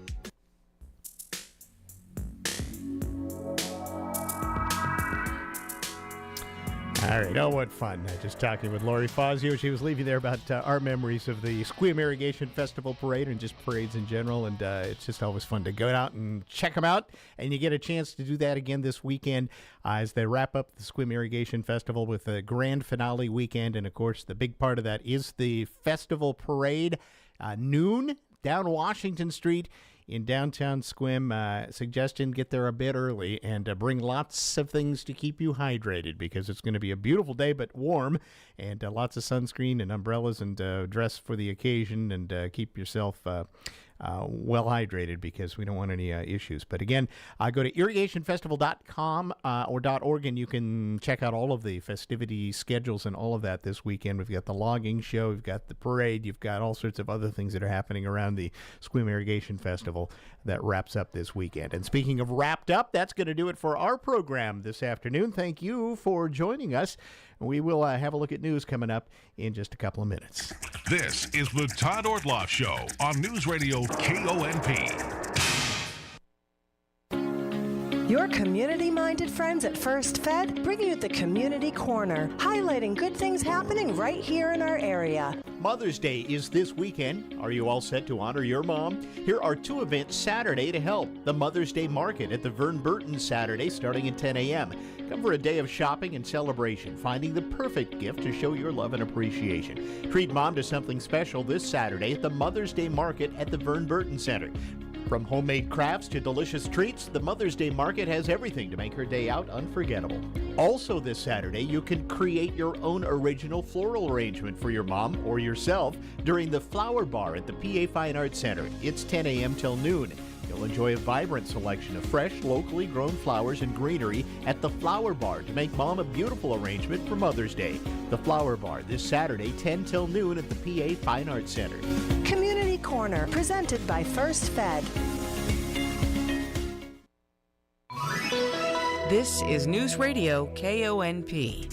All right. Oh, what fun. Just talking with Lori Fazio. She was leaving there about our memories of the Sequim Irrigation Festival Parade and just parades in general. And it's just always fun to go out and check them out. And you get a chance to do that again this weekend as they wrap up the Sequim Irrigation Festival with a grand finale weekend. And, of course, the big part of that is the festival parade, noon down Washington Street in downtown Sequim. Suggestion, get there a bit early and bring lots of things to keep you hydrated, because it's going to be a beautiful day but warm, and lots of sunscreen and umbrellas, and dress for the occasion, and keep yourself well hydrated, because we don't want any issues. But again, go to irrigationfestival.com or .org, and you can check out all of the festivity schedules and all of that this weekend. We've got the logging show, we've got the parade, you've got all sorts of other things that are happening around the Sequim Irrigation Festival that wraps up this weekend. And speaking of wrapped up, that's going to do it for our program this afternoon. Thank you for joining us. We will have a look at news coming up in just a couple of minutes. This is the Todd Ortloff Show on Newsradio KONP. Your community-minded friends at First Fed bring you the Community Corner, highlighting good things happening right here in our area. Mother's Day is this weekend. Are you all set to honor your mom? Here are two events Saturday to help. The Mother's Day Market at the Vern Burton Saturday starting at 10 a.m. Come for a day of shopping and celebration, finding the perfect gift to show your love and appreciation. Treat mom to something special this Saturday at the Mother's Day Market at the Vern Burton Center. From homemade crafts to delicious treats, the Mother's Day Market has everything to make her day out unforgettable. Also this Saturday, you can create your own original floral arrangement for your mom or yourself during the Flower Bar at the PA Fine Arts Center. It's 10 a.m. till noon. You'll enjoy a vibrant selection of fresh, locally grown flowers and greenery at the Flower Bar to make mom a beautiful arrangement for Mother's Day. The Flower Bar this Saturday, 10 till noon at the PA Fine Arts Center. Community Corner, presented by First Fed. This is News Radio KONP.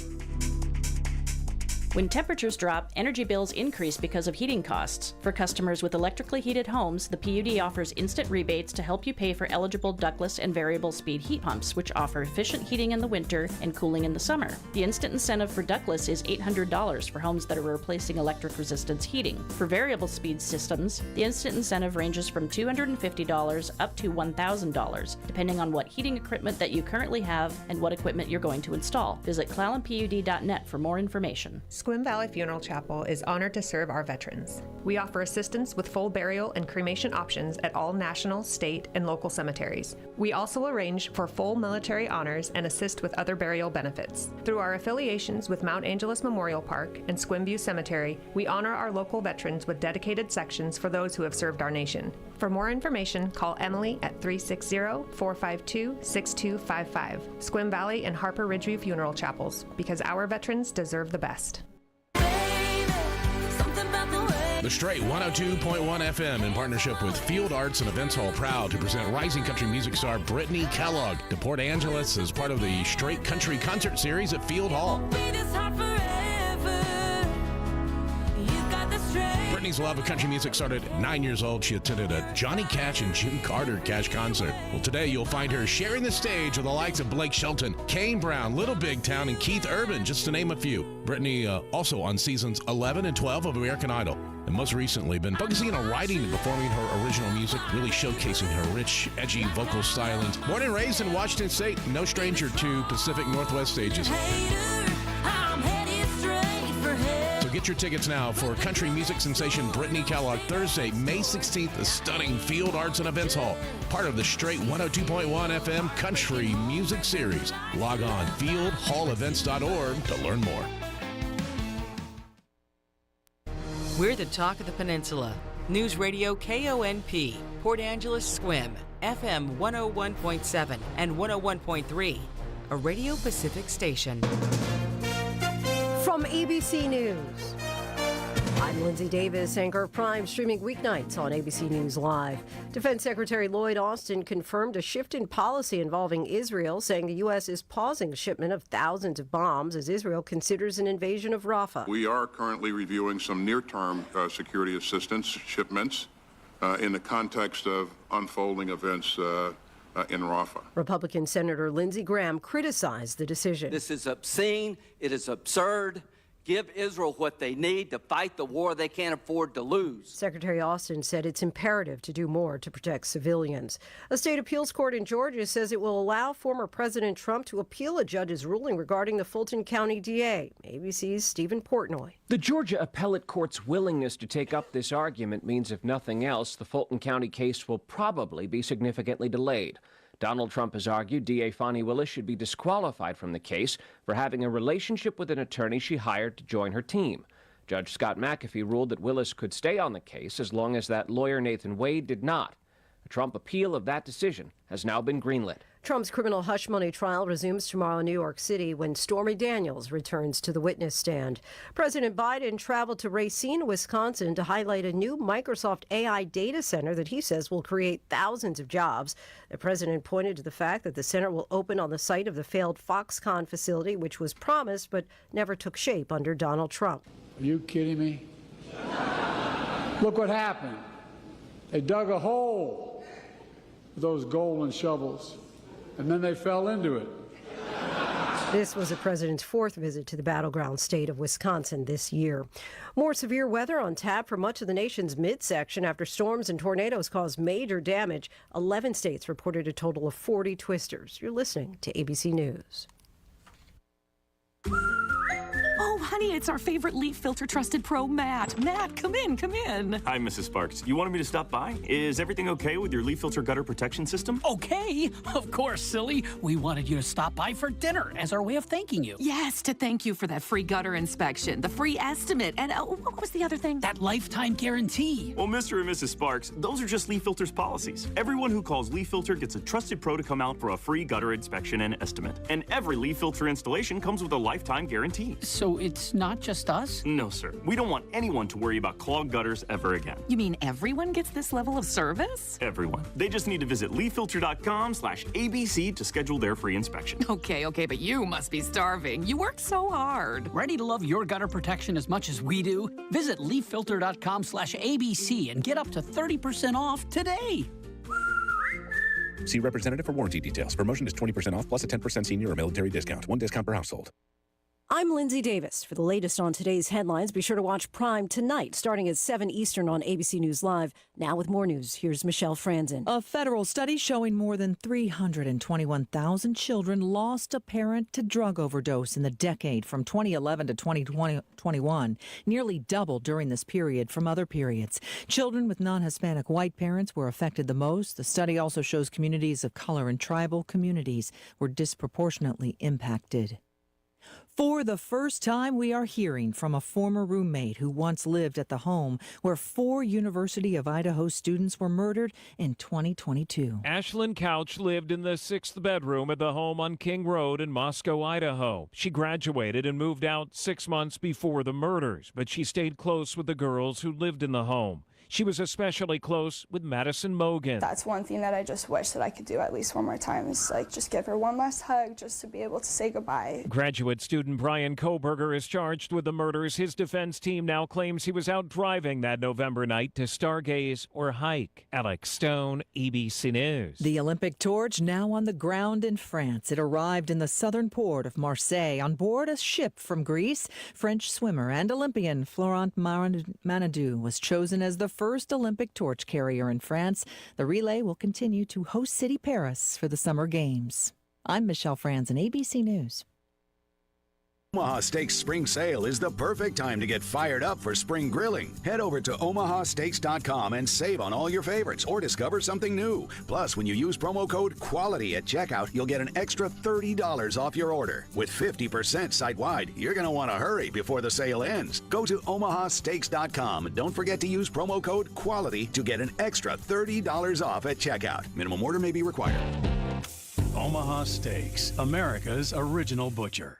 When temperatures drop, energy bills increase because of heating costs. For customers with electrically heated homes, the PUD offers instant rebates to help you pay for eligible ductless and variable speed heat pumps, which offer efficient heating in the winter and cooling in the summer. The instant incentive for ductless is $800 for homes that are replacing electric resistance heating. For variable speed systems, the instant incentive ranges from $250 up to $1,000, depending on what heating equipment that you currently have and what equipment you're going to install. Visit clallenpud.net for more information. Sequim Valley Funeral Chapel is honored to serve our veterans. We offer assistance with full burial and cremation options at all national, state, and local cemeteries. We also arrange for full military honors and assist with other burial benefits. Through our affiliations with Mount Angeles Memorial Park and Sequim View Cemetery, we honor our local veterans with dedicated sections for those who have served our nation. For more information, call Emily at 360-452-6255. Sequim Valley and Harper Ridgeview Funeral Chapels, because our veterans deserve the best. Something about the way The Straight 102.1 FM in partnership with Field Arts and Events Hall proud to present rising country music star Brittany Kellogg to Port Angeles as part of the Straight Country Concert Series at Field Hall. Brittany's love of country music started at 9 years old. She attended a Johnny Cash and June Carter Cash concert. Well, today you'll find her sharing the stage with the likes of Blake Shelton, Kane Brown, Little Big Town, and Keith Urban, just to name a few. Brittany also on seasons 11 and 12 of American Idol, and most recently been focusing on writing and performing her original music, really showcasing her rich, edgy vocal stylings. Born and raised in Washington State, no stranger to Pacific Northwest stages. Get your tickets now for country music sensation Brittany Kellogg, Thursday, May 16th, the stunning Field Arts and Events Hall, part of the Straight 102.1 FM Country Music Series. Log on fieldhallevents.org to learn more. We're the talk of the peninsula. Newsradio KONP, Port Angeles Squim, FM 101.7 and 101.3, a Radio Pacific station. From ABC News, I'm Lindsay Davis, anchor of Prime, streaming weeknights on ABC News Live. Defense Secretary Lloyd Austin confirmed a shift in policy involving Israel, saying the U.S. is pausing shipment of thousands of bombs as Israel considers an invasion of Rafah. We are currently reviewing some near-term security assistance shipments in the context of unfolding events in Rafah. Republican Senator Lindsey Graham criticized the decision. This is obscene. It is absurd. Give Israel what they need to fight the war they can't afford to lose. Secretary Austin said it's imperative to do more to protect civilians. A state appeals court in Georgia says it will allow former President Trump to appeal a judge's ruling regarding the Fulton County DA. ABC's Stephen Portnoy. The Georgia appellate court's willingness to take up this argument means, if nothing else, the Fulton County case will probably be significantly delayed. Donald Trump has argued DA Fani Willis should be disqualified from the case for having a relationship with an attorney she hired to join her team. Judge Scott McAfee ruled that Willis could stay on the case as long as that lawyer Nathan Wade did not. A Trump appeal of that decision has now been greenlit. Trump's criminal hush money trial resumes tomorrow in New York City when Stormy Daniels returns to the witness stand. President Biden traveled to Racine, Wisconsin to highlight a new Microsoft AI data center that he says will create thousands of jobs. The president pointed to the fact that the center will open on the site of the failed Foxconn facility, which was promised but never took shape under Donald Trump. Are you kidding me? Look what happened. They dug a hole with those golden shovels, and then they fell into it. This was the president's fourth visit to the battleground state of Wisconsin this year. More severe weather on tap for much of the nation's midsection after storms and tornadoes caused major damage. 11 states reported a total of 40 twisters. You're listening to ABC News. Oh, honey, it's our favorite leaf filter trusted pro, Matt. Matt, come in, come in. Hi, Mrs. Sparks. You wanted me to stop by? Is everything okay with your leaf filter gutter protection system? Okay, of course, silly. We wanted you to stop by for dinner as our way of thanking you. Yes, to thank you for that free gutter inspection, the free estimate, and what was the other thing? That lifetime guarantee. Well, Mr. and Mrs. Sparks, those are just Leaf Filter's policies. Everyone who calls Leaf Filter gets a trusted pro to come out for a free gutter inspection and estimate. And every Leaf Filter installation comes with a lifetime guarantee. So it's not just us? No, sir. We don't want anyone to worry about clogged gutters ever again. You mean everyone gets this level of service? Everyone. They just need to visit leaffilter.com/ABC to schedule their free inspection. Okay, but you must be starving. You work so hard. Ready to love your gutter protection as much as we do? Visit leaffilter.com/ABC and get up to 30% off today. See representative for warranty details. Promotion is 20% off plus a 10% senior or military discount. One discount per household. I'm Lindsay Davis. For the latest on today's headlines, be sure to watch Prime tonight, starting at 7 Eastern on ABC News Live. Now with more news, here's Michelle Franzen. A federal study showing more than 321,000 children lost a parent to drug overdose in the decade from 2011 to 2021, nearly double during this period from other periods. Children with non-Hispanic white parents were affected the most. The study also shows communities of color and tribal communities were disproportionately impacted. For the first time, we are hearing from a former roommate who once lived at the home where 4 University of Idaho students were murdered in 2022. Ashlyn Couch lived in the 6th bedroom at the home on King Road in Moscow, Idaho. She graduated and moved out 6 months before the murders, but she stayed close with the girls who lived in the home. She was especially close with Madison Mogan. That's one thing that I just wish that I could do at least one more time, is like just give her one last hug just to be able to say goodbye. Graduate student Brian Koberger is charged with the murders. His defense team now claims he was out driving that November night to stargaze or hike. Alex Stone, ABC News. The Olympic torch now on the ground in France. It arrived in the southern port of Marseille on board a ship from Greece. French swimmer and Olympian Florent Manodou was chosen as the first Olympic torch carrier in France. The relay will continue to host city Paris for the Summer Games. I'm Michelle Franzen, ABC News. Omaha Steaks Spring Sale is the perfect time to get fired up for spring grilling. Head over to omahasteaks.com and save on all your favorites or discover something new. Plus, when you use promo code QUALITY at checkout, you'll get an extra $30 off your order. With 50% site-wide, you're going to want to hurry before the sale ends. Go to omahasteaks.com and don't forget to use promo code QUALITY to get an extra $30 off at checkout. Minimum order may be required. Omaha Steaks, America's original butcher.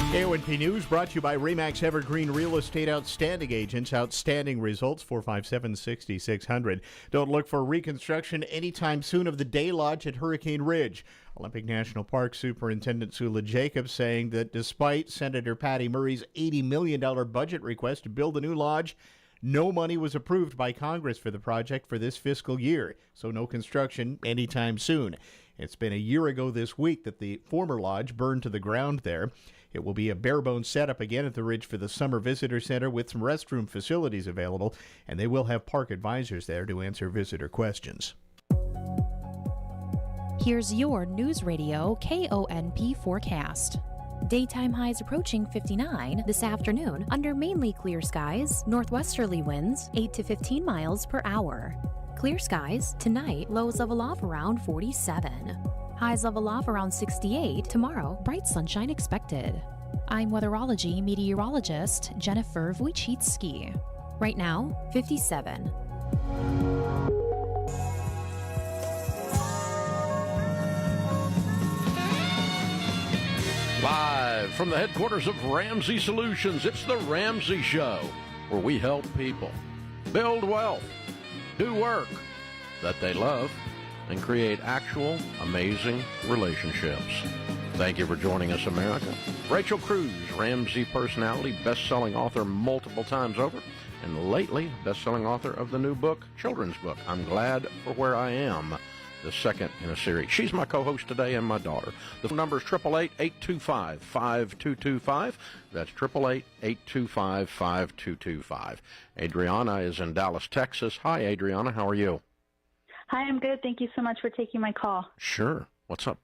KONP News brought to you by RE/MAX Evergreen Real Estate Outstanding Agents. Outstanding results, 457-6600. Don't look for reconstruction anytime soon of the Day Lodge at Hurricane Ridge. Olympic National Park Superintendent Sula Jacobs saying that despite Senator Patty Murray's $80 million budget request to build a new lodge, no money was approved by Congress for the project for this fiscal year, so no construction anytime soon. It's been a year ago this week that the former lodge burned to the ground there. It will be a bare-bones setup again at the Ridge for the Summer Visitor Center with some restroom facilities available, and they will have park advisors there to answer visitor questions. Here's your News Radio KONP forecast. Daytime highs approaching 59 this afternoon under mainly clear skies, northwesterly winds 8 to 15 miles per hour. Clear skies tonight, lows level off around 47. Highs level off around 68. Tomorrow, bright sunshine expected. I'm weatherology meteorologist Jennifer Wojcicki. Right now, 57. Live from the headquarters of Ramsey Solutions, it's The Ramsey Show, where we help people build wealth, do work that they love, and create actual amazing relationships. Thank you for joining us, America. Rachel Cruz, Ramsey personality, best-selling author multiple times over, and lately best-selling author of the new book, children's book, I'm Glad for Where I Am, the second in a series. She's my co-host today and my daughter. The phone number is 888-825-5225. That's 888-825-5225. Adriana is in Dallas, Texas. Hi, Adriana. How are you? Hi, I'm good. Thank you so much for taking my call. Sure. What's up?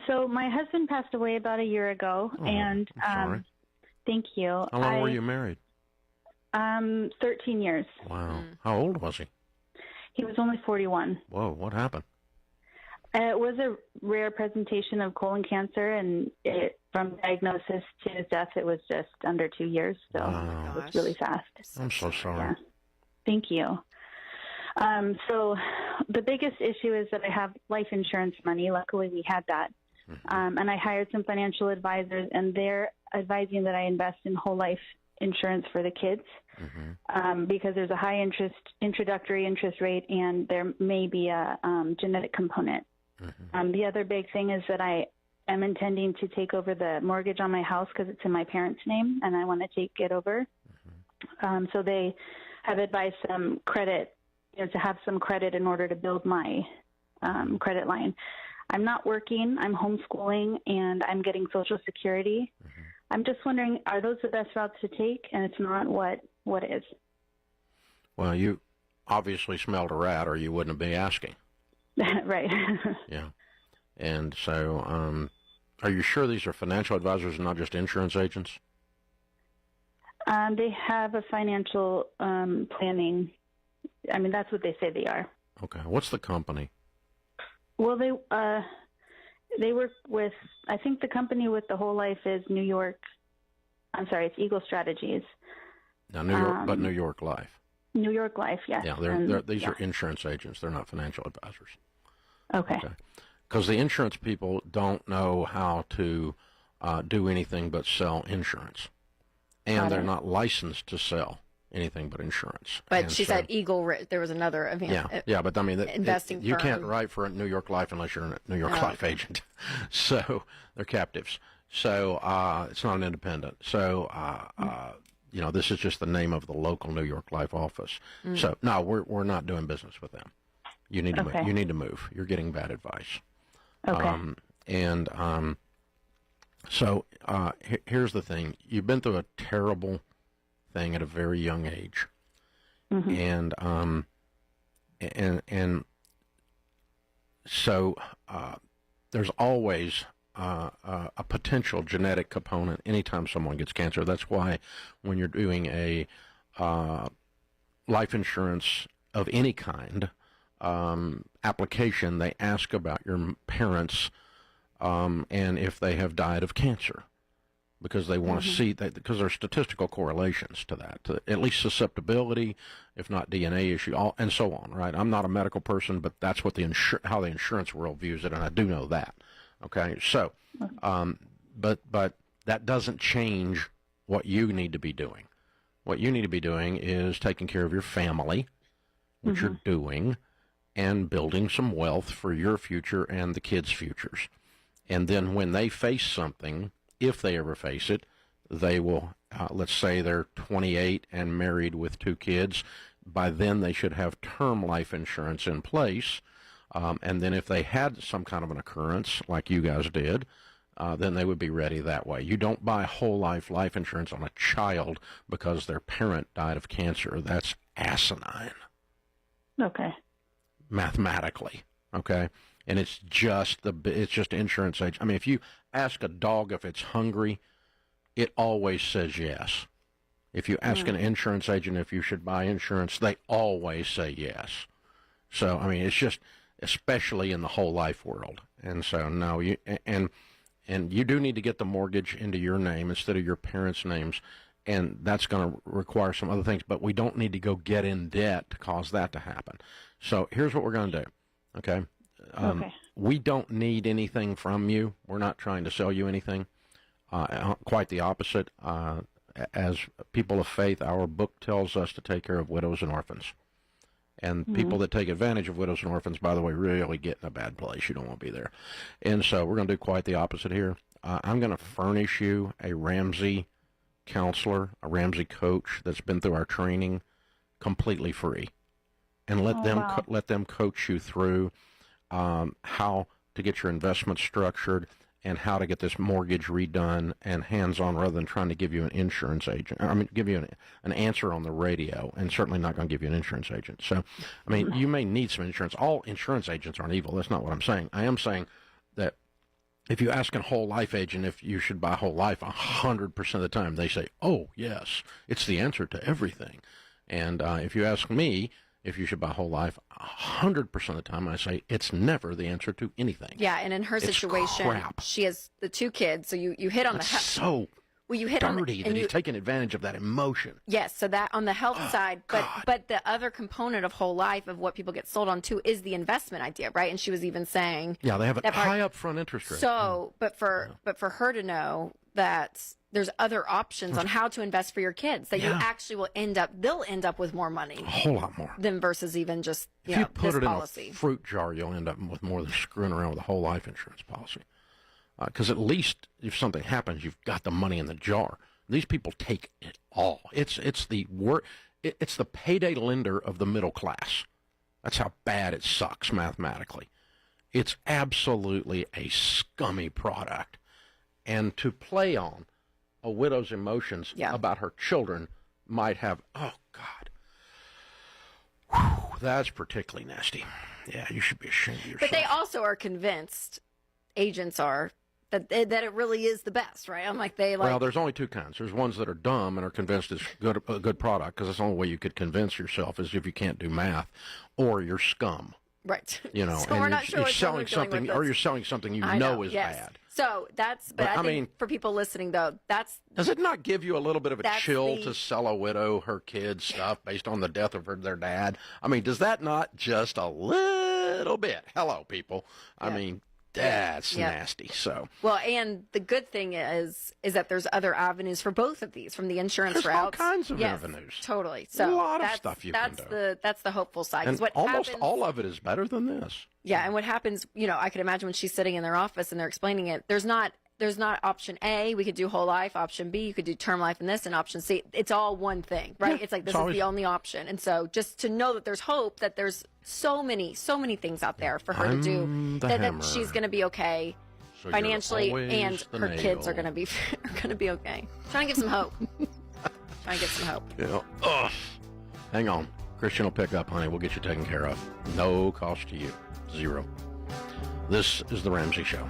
So my husband passed away about a year ago, and sorry. Thank you. How long were you married? 13 years. Wow. How old was he? He was only 41. Whoa, what happened? It was a rare presentation of colon cancer, and from diagnosis to his death, it was just under 2 years, so it was really fast. I'm so sorry. Yeah. Thank you. So the biggest issue is that I have life insurance money. Luckily, we had that. And I hired some financial advisors, and they're advising that I invest in whole life insurance for the kids because there's a high introductory interest rate, and there may be a genetic component. The other big thing is that I am intending to take over the mortgage on my house because it's in my parents' name, and I want to take it over. So they have advised some credit, to have some credit in order to build my credit line. I'm not working, I'm homeschooling, and I'm getting Social Security. I'm just wondering, are those the best routes to take? And if not, what is? Well, you obviously smelled a rat or you wouldn't be asking. Right. Yeah. And so are you sure these are financial advisors and not just insurance agents? They have a financial planning. I mean, that's what they say they are. Okay. What's the company? Well, They work with, I think the company with the whole life is New York. I'm sorry, it's Eagle Strategies. Now, New York, but New York Life. New York Life, yes. Yeah, these are insurance agents. They're not financial advisors. Okay. Because the insurance people don't know how to do anything but sell insurance. And they're not licensed to sell anything but insurance. But and she said Eagle, there was another yeah, but I mean, investing you firm. can't write for a New York Life unless you're a New York Life agent. So they're captives. So it's not an independent. So, this is just the name of the local New York Life office. So, no, we're not doing business with them. You need to move. You need to move. You're getting bad advice. Okay. So here's the thing. You've been through a terrible thing at a very young age. And so there's always a potential genetic component anytime someone gets cancer. That's why when you're doing a life insurance of any kind application, they ask about your parents and if they have died of cancer, because they want to see that, because there's statistical correlations to that, to at least susceptibility, if not DNA issue, and so on. Right? I'm not a medical person, but that's what how the insurance world views it, and I do know that. Okay, so, but that doesn't change what you need to be doing. What you need to be doing is taking care of your family, which you're doing, and building some wealth for your future and the kids' futures. And then when they face something, if they ever face it, they will, let's say they're 28 and married with 2 kids. By then they should have term life insurance in place. And then if they had some kind of an occurrence, like you guys did, then they would be ready that way. You don't buy whole life insurance on a child because their parent died of cancer. That's asinine. Okay. Mathematically, okay? And it's just insurance agent. I mean, if you ask a dog if it's hungry, it always says yes. If you ask an insurance agent if you should buy insurance, they always say yes. So, I mean, it's just, especially in the whole life world. And so, no, and you do need to get the mortgage into your name instead of your parents' names, and that's going to require some other things, but we don't need to go get in debt to cause that to happen. So here's what we're going to do, okay? We don't need anything from you. We're not trying to sell you anything. Quite the opposite. As people of faith, our book tells us to take care of widows and orphans. And people that take advantage of widows and orphans, by the way, really get in a bad place. You don't want to be there. And so we're going to do quite the opposite here. I'm going to furnish you a Ramsey counselor, a Ramsey coach that's been through our training completely free. And let them coach you through how to get your investment structured and how to get this mortgage redone and hands-on, rather than trying to give you an insurance agent. I mean, give you an answer on the radio, and certainly not going to give you an insurance agent. So, I mean, you may need some insurance. All insurance agents aren't evil. That's not what I'm saying. I am saying that if you ask a whole life agent if you should buy whole life, 100% of the time they say, oh, yes, it's the answer to everything. And if you ask me if you should buy whole life, 100% of the time I say it's never the answer to anything. Yeah, and in her situation, she has the 2 kids, so you hit on That's so you hit dirty on that he's taking advantage of that emotion. Yes, so that on the health side, but the other component of whole life of what people get sold on too is the investment idea, right? And she was even saying they have a high upfront interest rate. So, but for her to know that there's other options on how to invest for your kids, that you actually they'll end up with more money, a whole lot more than versus even just if you put it policy. In a fruit jar, you'll end up with more than screwing around with a whole life insurance policy. Because at least if something happens, you've got the money in the jar. These people take it all. It's the payday lender of the middle class. That's how bad it sucks mathematically. It's absolutely a scummy product. And to play on a widow's emotions about her children might have, oh, God. Whew, that's particularly nasty. Yeah, you should be ashamed of yourself. But they also are convinced, agents are, that it really is the best, right? I'm like, Well, there's only 2 kinds. There's ones that are dumb and are convinced it's a good product, because that's the only way you could convince yourself is if you can't do math, or you're scum. Right. You know, So and we're not sure you're what selling someone's doing something, with or this. you're selling something you I know is yes. bad. So but I mean, think for people listening, though, does it not give you a little bit of a that's chill the- to sell a widow her kids' stuff based on the death of their dad? I mean, does that not just a little bit? Hello, people. I mean, that's Yeah. nasty. So Well, and the good thing is that there's other avenues for both of these, from the insurance there's routes. all kinds of Yes, avenues. Totally. So a lot of that's, stuff you that's can do. that's the hopeful side. 'Cause And what almost happens, all of it is better than this. Yeah, and what happens, I could imagine when she's sitting in their office and they're explaining it, there's not option A, we could do whole life, option B, you could do term life and this, and option C. It's all one thing, right? Yeah, it's like this it's always- is the only option. And so just to know that there's hope, that there's so many things out there for her to do, I'm the that hammer. she's going to be okay So you're financially, always and the her kids are nail. going to be okay. Trying to give some hope. Trying to give some hope. Yeah. Ugh. Hang on. Christian will pick up, honey. We'll get you taken care of. No cost to you. 0. This is The Ramsey Show.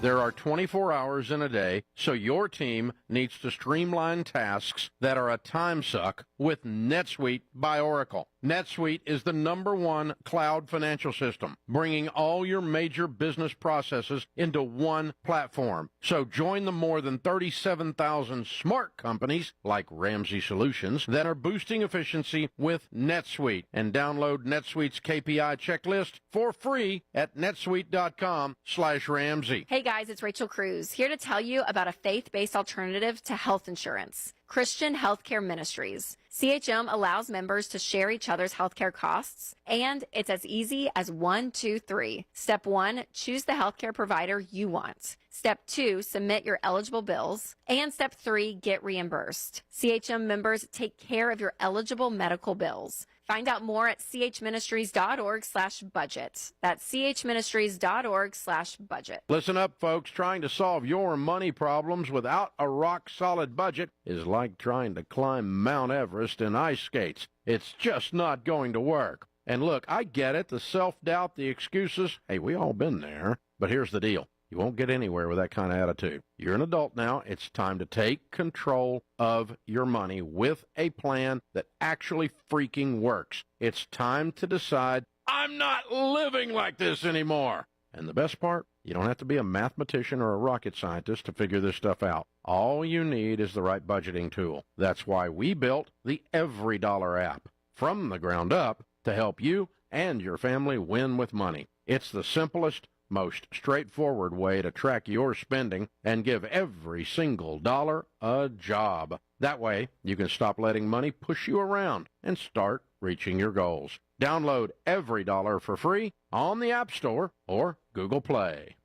There are 24 hours in a day, so your team needs to streamline tasks that are a time suck with NetSuite by Oracle. NetSuite is the #1 cloud financial system, bringing all your major business processes into one platform. So join the more than 37,000 smart companies like Ramsey Solutions that are boosting efficiency with NetSuite, and download NetSuite's KPI checklist for free at netsuite.com/Ramsey. Hey guys, it's Rachel Cruz here to tell you about a faith-based alternative to health insurance. Christian Healthcare Ministries. CHM allows members to share each other's healthcare costs, and it's as easy as 1, 2, 3. Step 1, choose the healthcare provider you want. Step 2, submit your eligible bills. And Step 3, get reimbursed. CHM members take care of your eligible medical bills. Find out more at chministries.org/budget. That's chministries.org/budget. Listen up, folks. Trying to solve your money problems without a rock-solid budget is like trying to climb Mount Everest in ice skates. It's just not going to work. And look, I get it, the self-doubt, the excuses. Hey, we all been there. But here's the deal. You won't get anywhere with that kind of attitude. You're an adult now. It's time to take control of your money with a plan that actually freaking works. It's time to decide, I'm not living like this anymore. And the best part, you don't have to be a mathematician or a rocket scientist to figure this stuff out. All you need is the right budgeting tool. That's why we built the Every Dollar app from the ground up to help you and your family win with money. It's the simplest, most straightforward way to track your spending and give every single dollar a job. That way, you can stop letting money push you around and start reaching your goals. Download Every Dollar for free on the App Store or Google Play.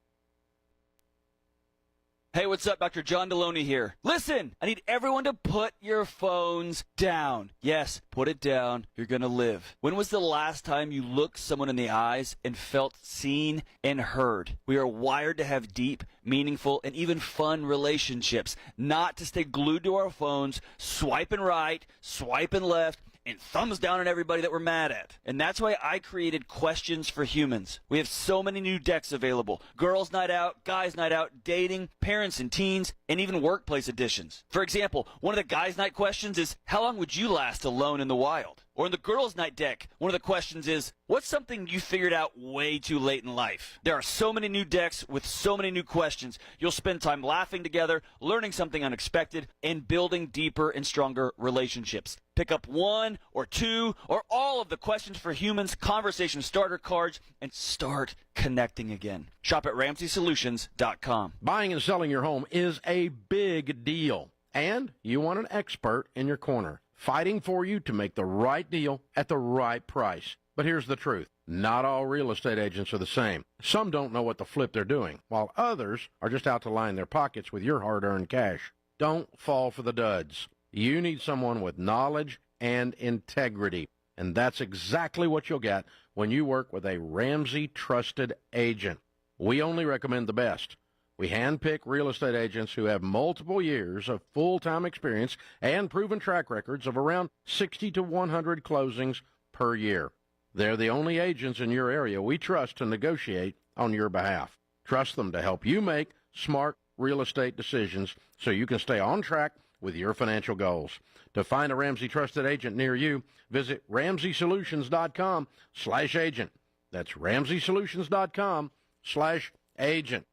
Hey, what's up? Dr. John Deloney here. Listen, I need everyone to put your phones down. Yes, put it down. You're going to live. When was the last time you looked someone in the eyes and felt seen and heard? We are wired to have deep, meaningful, and even fun relationships, not to stay glued to our phones, swiping right, swiping left, and thumbs down on everybody that we're mad at. And that's why I created Questions for Humans. We have so many new decks available. Girls Night Out, Guys Night Out, Dating, Parents and Teens, and even Workplace editions. For example, one of the Guys Night questions is, how long would you last alone in the wild? Or in the Girls Night deck, one of the questions is, what's something you figured out way too late in life? There are so many new decks with so many new questions. You'll spend time laughing together, learning something unexpected, and building deeper and stronger relationships. Pick up 1 or 2 or all of the Questions for Humans conversation starter cards and start connecting again. Shop at RamseySolutions.com. Buying and selling your home is a big deal, and you want an expert in your corner, fighting for you to make the right deal at the right price. But here's the truth. Not all real estate agents are the same. Some don't know what the flip they're doing, while others are just out to line their pockets with your hard-earned cash. Don't fall for the duds. You need someone with knowledge and integrity. And that's exactly what you'll get when you work with a Ramsey trusted agent. We only recommend the best. We handpick real estate agents who have multiple years of full-time experience and proven track records of around 60 to 100 closings per year. They're the only agents in your area we trust to negotiate on your behalf. Trust them to help you make smart real estate decisions so you can stay on track with your financial goals. To find a Ramsey trusted agent near you, visit RamseySolutions.com/agent. That's RamseySolutions.com/agent.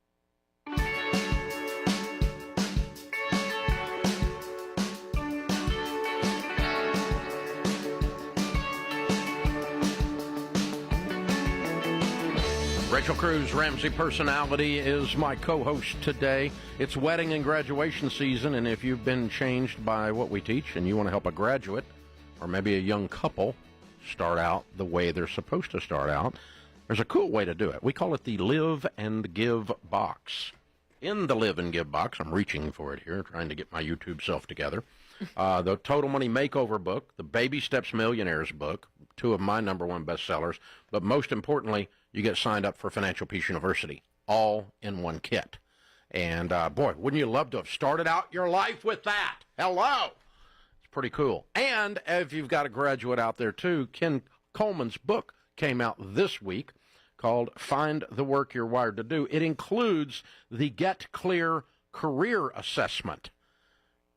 Rachel Cruz, Ramsey Personality, is my co-host today. It's wedding and graduation season, and if you've been changed by what we teach and you want to help a graduate or maybe a young couple start out the way they're supposed to start out, there's a cool way to do it. We call it the Live and Give box. In the Live and Give box, I'm reaching for it here, trying to get my YouTube self together, the Total Money Makeover book, the Baby Steps Millionaires book, two of my number one bestsellers, but most importantly, you get signed up for Financial Peace University, all in one kit. And, boy, wouldn't you love to have started out your life with that? Hello! It's pretty cool. And if you've got a graduate out there, too, Ken Coleman's book came out this week called Find the Work You're Wired to Do. It includes the Get Clear Career Assessment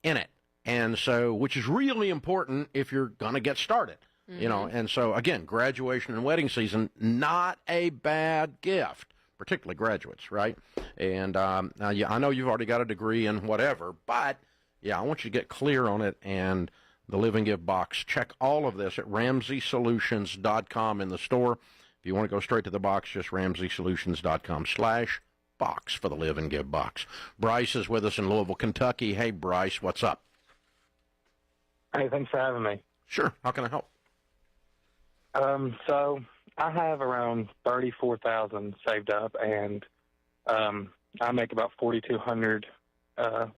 in it, and so, which is really important if you're going to get started. You know, and so, again, graduation and wedding season, not a bad gift, particularly graduates, right? And yeah, I know you've already got a degree in whatever, but, yeah, I want you to get clear on it, and the Live and Give box. Check all of this at RamseySolutions.com in the store. If you want to go straight to the box, just RamseySolutions.com/box for the Live and Give box. Bryce is with us in Louisville, Kentucky. Hey, Bryce, what's up? Hey, thanks for having me. Sure. How can I help? So I have around $34,000 saved up, and I make about $4,200